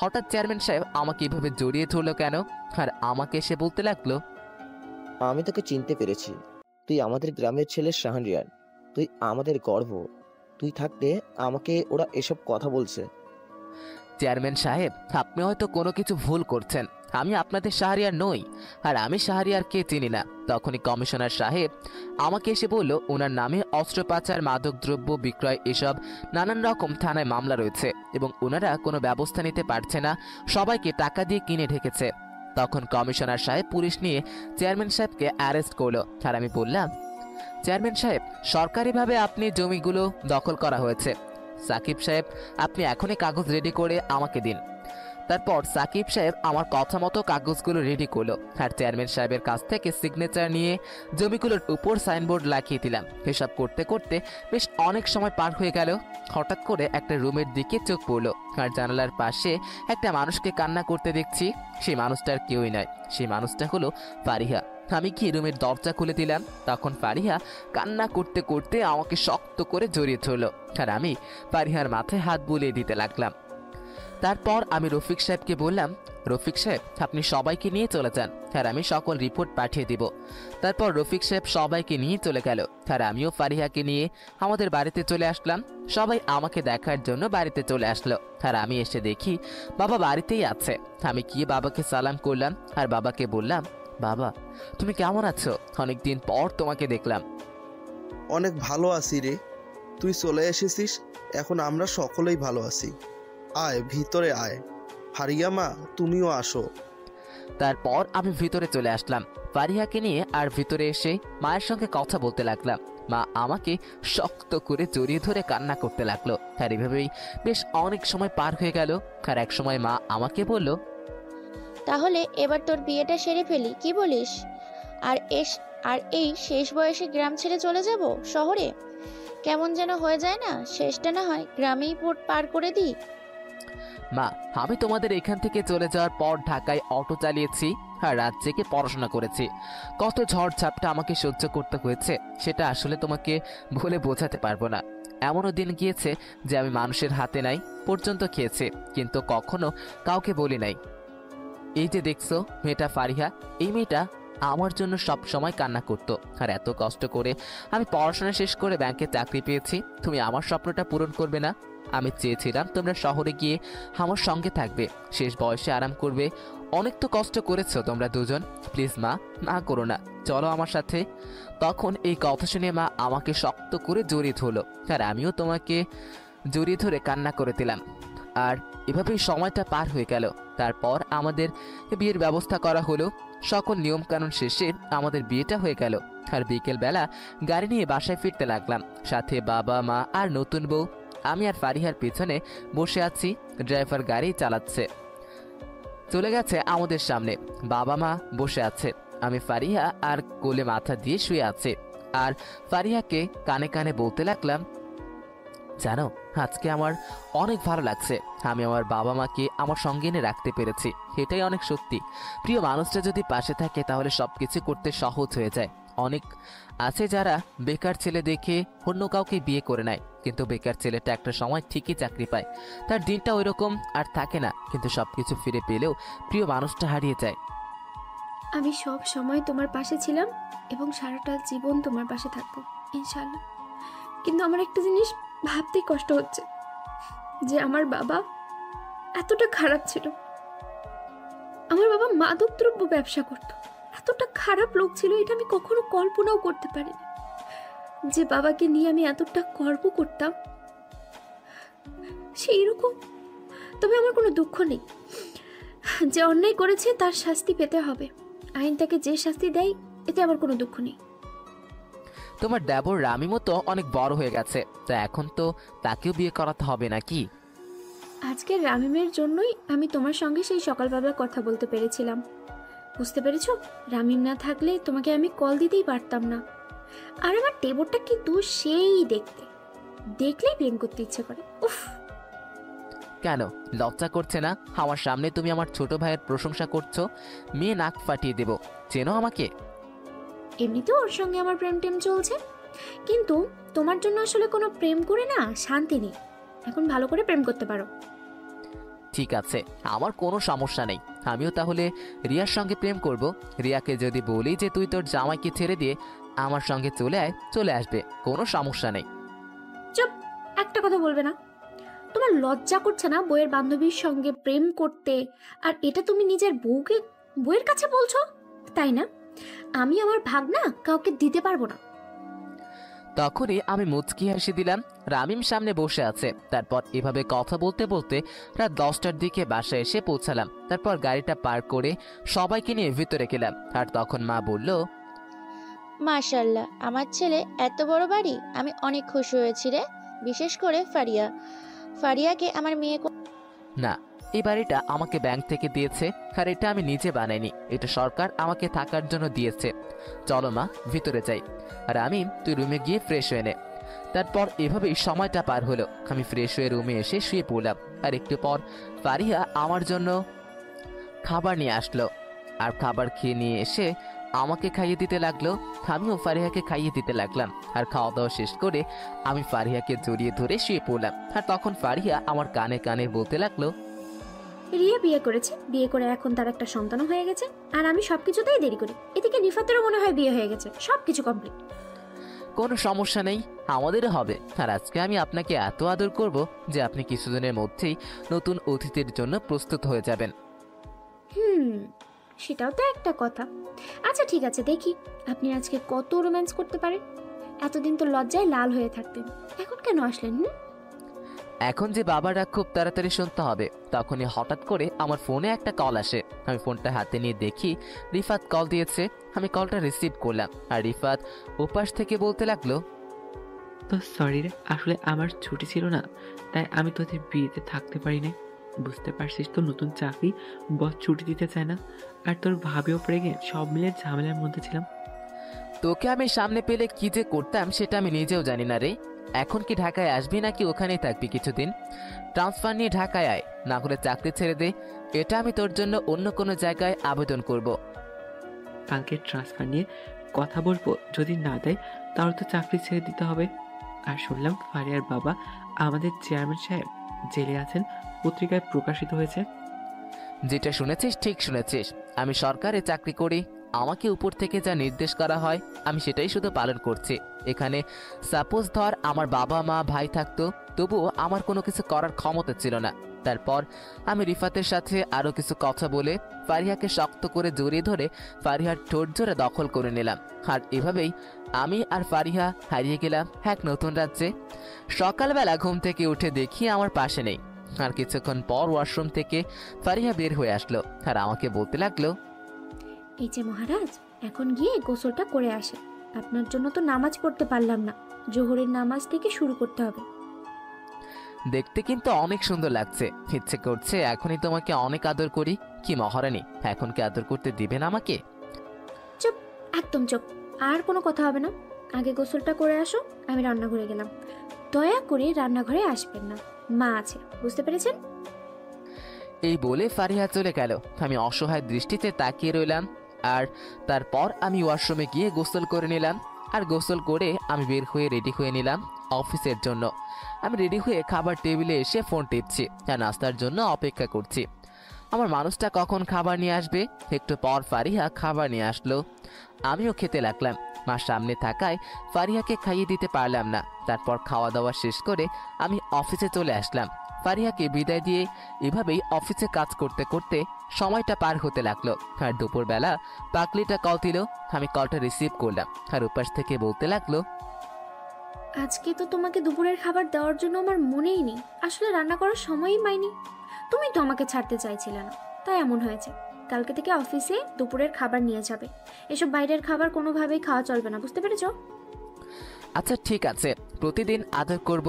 হঠাৎ চেয়ারম্যান সাহেব আমাকে এভাবে জড়িয়ে ধরলো কেন? আর আমাকে এসে বলতে লাগলো, আমি তোকে চিনতে পেরেছি। তুই আমাদের গ্রামের ছেলে শাহরিয়ার। তুই আমাদের গর্ব। তুই থাকতে আমাকে ওরা এসব কথা বলছে। চেয়ারম্যান সাহেব, আপনি হয়তো কোনো কিছু ভুল করছেন। আমি আপনাদের শাহরিয়ার নই, আর আমি শাহরিয়ারকে চিনি না। তখনই কমিশনার সাহেব আমাকে এসে বলল, ওনার নামে অস্ত্র পাচার, মাদকদ্রব্য বিক্রয়, এসব নানান রকম থানায় মামলা রয়েছে এবং ওনারা কোনো ব্যবস্থা নিতে পারছে না, সবাইকে টাকা দিয়ে কিনে ঢেকেছে। তখন কমিশনার সাহেব পুলিশ নিয়ে চেয়ারম্যান সাহেবকে অ্যারেস্ট করলো। আর আমি বললাম, চেয়ারম্যান সাহেব, সরকারিভাবে আপনি জমিগুলো দখল করা হয়েছে। সাকিব সাহেব, আপনি এখনই কাগজ রেডি করে আমাকে দিন। তারপর সাকিব সাহেব আমার কথা মতো কাগজগুলো রেডি করলো। আর চেয়ারম্যান সাহেবের কাছ থেকে সিগনেচার নিয়ে জমিগুলোর উপর সাইনবোর্ড লাগিয়ে দিলাম। এসব করতে করতে বেশ অনেক সময় পার হয়ে গেল। হঠাৎ করে একটা রুমের দিকে চোখ পড়লো, আর জানালার পাশে একটা মানুষকে কান্না করতে দেখছি। সেই মানুষটার কেউই নয়, সেই মানুষটা হলো ফারিহা। আমি কি রুমের দরজা খুলে দিলাম। তখন ফারিহা কান্না করতে করতে আমাকে শক্ত করে জড়িয়ে ধরলো, আর আমি ফারিহার মাথায় হাত বুলিয়ে দিতে লাগলাম। তারপর আমি রফিক সাহেবকে বললাম, রফিক সাহেব, আপনি সবাইকে নিয়ে চলে যান, আর আমি সকল রিপোর্ট পাঠিয়ে দিব। তারপর রফিক সাহেব সবাইকে নিয়ে চলে গেল, আর আমিও ফারিহাকে নিয়ে আমাদের বাড়িতে চলে আসলাম। সবাই আমাকে দেখার জন্য বাড়িতে চলে আসলো, আর আমি এসে দেখি বাবা বাড়িতেই আছে। আমি গিয়ে বাবাকে সালাম করলাম, আর বাবাকে বললাম, বাবা তুমি কেমন আছো? অনেকদিন পর তোমাকে দেখলাম। অনেক ভালো আছি রে, তুই চলে এসেছিস। এখন আমরা সকলেই ভালো আছি। আয় ভিতরে আয়। ফারিয়া মা, তুমিও আসো। তারপর আমি ভিতরে চলে আসলাম ফারিহাকে নিয়ে, আর ভিতরে এসে মায়ের সঙ্গে কথা বলতে লাগলাম। মা আমাকে শক্ত করে জড়িয়ে ধরে কান্না করতে লাগলো। আর এভাবেই বেশ অনেক সময় পার হয়ে গেল। আর এক সময় মা আমাকে বলল, তাহলে এবার তোর বিয়েটা সেরে ফেলি, কি বলিস? আর এই শেষ বয়সে গ্রাম ছেড়ে চলে যাব শহরে? কেমন যেন হয়ে যায় না? শেষটা না হয় গ্রামেই পার করে দিই। মা, আমি তোমাদের এখান থেকে চলে যাওয়ার পর ঢাকায় অটো চালিয়েছি আর রাত জেগে পড়াশোনা করেছি। কত ঝড় ঝাপটা আমাকে সহ্য করতে হয়েছে সেটা আসলে তোমাকে বলে বোঝাতে পারবো না। এমনও দিন গিয়েছে যে আমি মানুষের হাতে নাই পর্যন্ত খেয়েছি, কিন্তু কখনো কাউকে বলি নাই। এই যে দেখছো মেয়েটা ফারিহা, এই মেয়েটা আমার জন্য সব সময় কান্না করতো। আর এত কষ্ট করে আমি পড়াশোনা শেষ করে ব্যাংকে চাকরি পেয়েছি, তুমি আমার স্বপ্নটা পূরণ করবে না? আমি চেয়েছিলাম তোমরা শহরে গিয়ে আমার সঙ্গে থাকবে, শেষ বয়সে আরাম করবে। অনেক তো কষ্ট করেছো তোমরা দুজন, প্লিজ মা, না করো না, চলো আমার সাথে। তখন এই কথা শুনে মা আমাকে শক্ত করে জড়িয়ে ধরলো, আর আমিও তোমাকে জড়িয়ে ধরে কান্না করে দিলাম। আর এভাবেই সময়টা পার হয়ে গেল। তারপর আমাদের বিয়ের ব্যবস্থা করা হলো। সকল নিয়মকানুন শেষে আমাদের বিয়েটা হয়ে গেল। আর বিকেলবেলা গাড়ি নিয়ে বাসায় ফিরতে লাগলাম, সাথে বাবা মা আর নতুন বউ। আমি আর ফারিহার পিছনে বসে আছি, ড্রাইভার গাড়ি চালাচ্ছে। চলে গেছে আমাদের সামনে, বাবা মা বসে আছে, আমি ফারিহা আর কোলে মাথা দিয়ে শুয়ে আছে। আর ফারিহাকে কানে কানে বলতে লাগলাম, জানো আজকে আমার অনেক ভালো লাগছে, আমি আমার বাবা মাকে আমার সঙ্গে এনে রাখতে পেরেছি, এটাই অনেক সত্যি। প্রিয় মানুষটা যদি পাশে থাকে তাহলে সবকিছু করতে সহজ হয়ে যায়। অনেক আছে যারা বেকার ছেলে দেখে অন্য কাউকে বিয়ে করে নেয়, কিন্তু বেকার ছেলেটা একটা সময় ঠিকই চাকরি পায়, তার দিনটা ওই রকম আর থাকে না, কিন্তু সবকিছু ফিরে পেলেও প্রিয় মানুষটা হারিয়ে যায়। আমি সব সময় তোমার পাশে ছিলাম এবং সারাটা জীবন তোমার পাশে থাকবো ইনশাল্লাহ। কিন্তু আমার একটা জিনিস ভাবতেই কষ্ট হচ্ছে যে আমার বাবা এতটা খারাপ ছিল। আমার বাবা মাদকদ্রব্য ব্যবসা করত, এতটা খারাপ লোক ছিল, এটা আমি কখনো কল্পনাও করতে পারিনি যে বাবাকে নিয়ে আমি এতটা গর্ব করতাম সেই রকম। তবে আমার কোনো দুঃখ নেই, যে অন্যায় করেছে তার শাস্তি পেতে হবে, আইন তাকে যে শাস্তি দেয় এতে আমার কোনো দুঃখ নেই। তোমার দেবর রামিমও তো অনেক বড় হয়ে গেছে, তা এখন তো তাকেও বিয়ে করাতে হবে নাকি? আজকে রামিমের জন্যই আমি তোমার সঙ্গে সেই সকালবেলা কথা বলতে পেরেছিলাম, বুঝতে পেরেছো? রামিম না থাকলে তোমাকে আমি কল দিতেই পারতাম না। আর আমার দেবরটা কিন্তু সেই দেখলেই প্রেম করতে ইচ্ছে করে। উফ, কেন লজ্জা করছে না? আমার সামনে তুমি আমার ছোট ভাইয়ের প্রশংসা করছো, মেয়ে নাক ফাটিয়ে দেব, চেনো আমাকে? এমনিতেও ওর সঙ্গে আমার প্রেম টেম চলছে, কিন্তু তোমার জন্য আসলে কোনো প্রেম করে না শান্তি নেই। এখন ভালো করে প্রেম করতে পারো। ঠিক আছে, আমার কোনো সমস্যা নেই, আমিও তাহলে রিয়ার সঙ্গে প্রেম করব। রিয়াকে যদি বলি যে তুই তোর জামাইকে ছেড়ে দিয়ে আমার সঙ্গে চলে আয়, চলে আসবে, কোনো সমস্যা নেই। চুপ, একটা কথা বলবে না? তোমার লজ্জা করছে না বইয়ের বান্ধবীর সঙ্গে প্রেম করতে? আর এটা তুমি নিজের বউয়ের কাছে বলছো, তাই না? আমি আমার ভাগনা কাউকে দিতে পারবো না। তখনই আমি মুচকি হাসি দিলাম। রামিম সামনে বসে আছে। তারপর এভাবে কথা বলতে বলতে রাত 10টার দিকে বাসায় এসে পৌঁছালাম। তারপর গাড়িটা পার্ক করে সবাইকে নিয়ে ভিতরে গেলাম। আর তখন মা বলল, মাশাআল্লাহ, আমার ছেলে এত বড় বাড়ি, আমি অনেক খুশি হয়েছি রে। বিশেষ করে ফারিয়াকে আমার মেয়ে না, এই বাড়িটা আমাকে ব্যাংক থেকে দিয়েছে, আর এটা আমি নিজে বানাইনি, এটা সরকার আমাকে থাকার জন্য দিয়েছে। চলো মা, ভিতরে যাই। আর আমি তুই রুমে গিয়ে ফ্রেশ হয়ে নে। তারপর এভাবেই সময়টা পার হলো। আমি ফ্রেশ হয়ে রুমে এসে শুয়ে পড়লাম। আর একটু পর ফারিয়া আমার জন্য খাবার নিয়ে আসলো, আর খাবার খেয়ে নিয়ে এসে আমাকে খাইয়ে দিতে লাগলো। আমিও ফারিহাকে খাইয়ে দিতে লাগলাম। আর খাওয়া দাওয়া শেষ করে আমি ফারিহাকে জড়িয়ে ধরে শুয়ে পড়লাম। আর তখন ফারিহা আমার কানে কানে বলতে লাগলো, রিয়া বিয়ে করেছে, বিয়ে করে এখন তার একটা সন্তানও হয়ে গেছে, আর আমি সবকিছুতেই দেরি করি। এদিকে রিফাতেরও মনে হয় বিয়ে হয়ে গেছে, সবকিছু কমপ্লিট। কোনো সমস্যা নেই, আমাদেরও হবে। আর আজকে আমি আপনাকে এত আদর করব যে আপনি কিছুদিনের মধ্যেই নতুন অতিথির জন্য প্রস্তুত হয়ে যাবেন। সেটাও তো একটা কথা। আচ্ছা ঠিক আছে, দেখি আপনি আজকে কত রোম্যান্স করতে পারেন। এতদিন তো লজ্জায় লাল হয়ে থাকতেন, এখন কেন আসলেন? এখন যে বাবারা খুব তাড়াতাড়ি শুনতে হবে। তখনই হঠাৎ করে আমার ফোনে একটা কল আসে। আমি ফোনটা হাতে নিয়ে দেখি রিফাত কল দিয়েছে। আমি কলটা রিসিভ করলাম। আর রিফাত ওপাশ থেকে বলতে লাগলো, তো সরি রে, আসলে আমার ছুটি ছিল না, তাই আমি তোদের বিয়েতে থাকতে পারি না। বুঝতে পারছিস তো, নতুন চাকরি, বস ছুটি দিতে চায় না, আর তোর ভাবেও প্রেগনেন্ট, সব মিলে ঝামেলার মধ্যে ছিলাম। তোকে আমি সামনে পেলে কি যে করতাম সেটা আমি নিজেও জানি না রে। এখন কি ঢাকায় আসবি নাকি ওখানেই থাকবি কিছুদিন? ট্রান্সফার নিয়ে ঢাকায় আয়, না হলে চাকরি ছেড়ে দে। এটা আমি তোর জন্য অন্য কোনো জায়গায় আবেদন করব। কালকে ট্রান্সফার নিয়ে কথা বলবো, যদি না দেয় তাহলে তো চাকরি ছেড়ে দিতে হবে। আর শুনলাম ফারিয়ার বাবা আমাদের চেয়ারম্যান সাহেব জেলে আছেন, পত্রিকায় প্রকাশিত হয়েছে। যেটা শুনেছিস ঠিক শুনেছিস। আমি সরকারে চাকরি করি, আমাকে উপর থেকে যা নির্দেশ করা হয় আমি সেটাই শুধু পালন করছি। এখানে সাপোজ ধর আমার বাবা মা ভাই থাকতো, তবুও আমার কোনো কিছু করার ক্ষমতা ছিল না। তারপর আমি রিফাতের সাথে আরও কিছু কথা বলে ফারিহাকে শক্ত করে জড়িয়ে ধরে ফারিহার ঠোঁট জোরে দখল করে নিলাম। আর এভাবেই আমি আর ফারিহা হারিয়ে গেলাম এক নতুন রাজ্যে। সকালবেলা ঘুম থেকে উঠে দেখি আমার পাশে নেই। আর কিছুক্ষণ পর ওয়াশরুম থেকে ফারিহা বের হয়ে আসলো। আর আমাকে বলতে লাগলো, এই যে মহারাজ, এখন গিয়ে গোসলটা করে আসে। আপনার জন্য তো নামাজ পড়তে পারলাম না, জোহরের নামাজ থেকে শুরু করতে হবে। দেখতে কিন্তু অনেক সুন্দর লাগছে, ইচ্ছে করছে এখনই তোমাকে অনেক আদর করি। কি মহারানী, এখন কি আদর করতে দিবেন আমাকে? চুপ, একদম চুপ, আর কোনো কথা হবে না। আগে গোসলটা করে আসো, আমি রান্নাঘরে গেলাম। দয়া করে রান্নাঘরে আসবেন না, মা আছে, বুঝতে পেরেছেন? এই বলে ফারিহা চলে গেল। আমি অসহায় দৃষ্টিতে তাকিয়ে রইলাম। আর তারপর আমি ওয়াশরুমে গিয়ে গোসল করে নিলাম। আর গোসল করে আমি বের হয়ে রেডি হয়ে নিলাম অফিসের জন্য। আমি রেডি হয়ে খাবার টেবিলে এসে ফোন টিপছি আর নাস্তার জন্য অপেক্ষা করছি। আমার মানুষটা কখন খাবার নিয়ে আসবে। একটু পর ফারিহা খাবার নিয়ে আসলো, আমিও খেতে লাগলাম। মার সামনে থাকায় ফারিহাকে খাইয়ে দিতে পারলাম না। তারপর খাওয়া দাওয়া শেষ করে আমি অফিসে চলে আসলাম। ফারিহাকে বিদায় দিয়ে এভাবেই অফিসে কাজ করতে করতে সময়টা পার হতে লাগলো। আর দুপুরবেলা পাগলিটা কল দিল, আমি কলটা রিসিভ করলাম। আর উপাস থেকে বলতে লাগলো, আজকে তো তোমাকে দুপুরের খাবার দেওয়ার জন্য আমার মনেই নেই, আসলে রান্না করার সময়ই পাইনি। তুমি তো আমাকে ছাড়তে চাইছিলে না, তাই এমন হয়েছে। কালকে থেকে অফিসে দুপুরের খাবার নিয়ে যাবে। এসব বাইরের খাবার কোনোভাবেই খাওয়া চলবে না, বুঝতে পেরেছো? আচ্ছা ঠিক আছে, প্রতিদিন আদর করব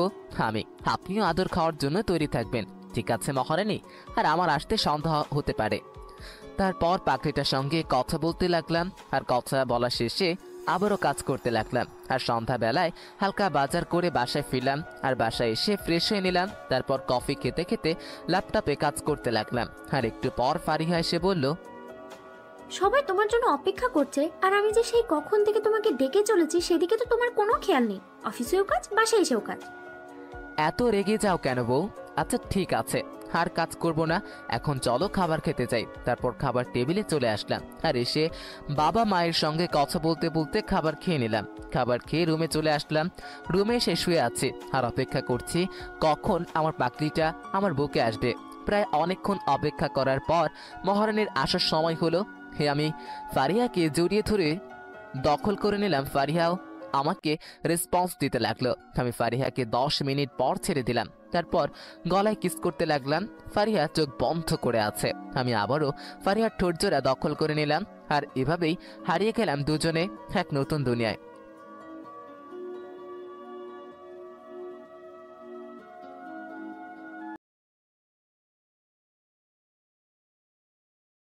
আমি, আপনিও আদর খাওয়ার জন্য তৈরি থাকবেন, ঠিক আছে মহারানী? আর আমার আসতে সন্দেহ হতে পারে। তারপর পাখিটার সঙ্গে কথা বলতে লাগলাম। আর কথা বলা শেষে আবারও কাজ করতে লাগলাম। আর সন্ধ্যাবেলায় হালকা বাজার করে বাসায় ফিরলাম। আর বাসায় এসে ফ্রেশ হয়ে নিলাম। তারপর কফি খেতে খেতে ল্যাপটপে কাজ করতে লাগলাম। আর একটু পর ফারিহা এসে বলল, সবাই তোমার জন্য অপেক্ষা করছে, আর আমি যে সেই কখন থেকে তোমাকে ডেকে চলেছি সেদিকে তো তোমার কোনো খেয়াল নেই। অফিসেও কাজ, বাসায় এসেও কাজ। এত রেগে যাও কেন বউ? আচ্ছা ঠিক আছে, আর কাজ করব না, এখন চলো খাবার খেতে যাই। তারপর খাবার টেবিলে চলে আসলাম। আর এসে বাবা মায়ের সঙ্গে কথা বলতে বলতে খাবার খেয়ে নিলাম। খাবার খেয়ে রুমে চলে আসলাম। রুমে এসে শুয়ে আছি আর অপেক্ষা করছি কখন আমার পাকলিটা আমার বুকে আসবে। প্রায় অনেকক্ষণ অপেক্ষা করার পর মহারানীর আসার সময় হলো। আমি ফারিহাকে জড়িয়ে ধরে দখল করে নিলাম। ফারিহাও আমাকে রেসপন্স দিতে লাগলো। আমি ফারিহাকে 10 মিনিট পর ছেড়ে দিলাম। তারপর গলায় কিস করতে লাগলাম। ফারিহা চোখ বন্ধ করে আছে। আমি আবারও ফারিহার ঠোঁট জোড়া দখল করে নিলাম। আর এভাবেই হারিয়ে গেলাম দুজনে এক নতুন দুনিয়ায়।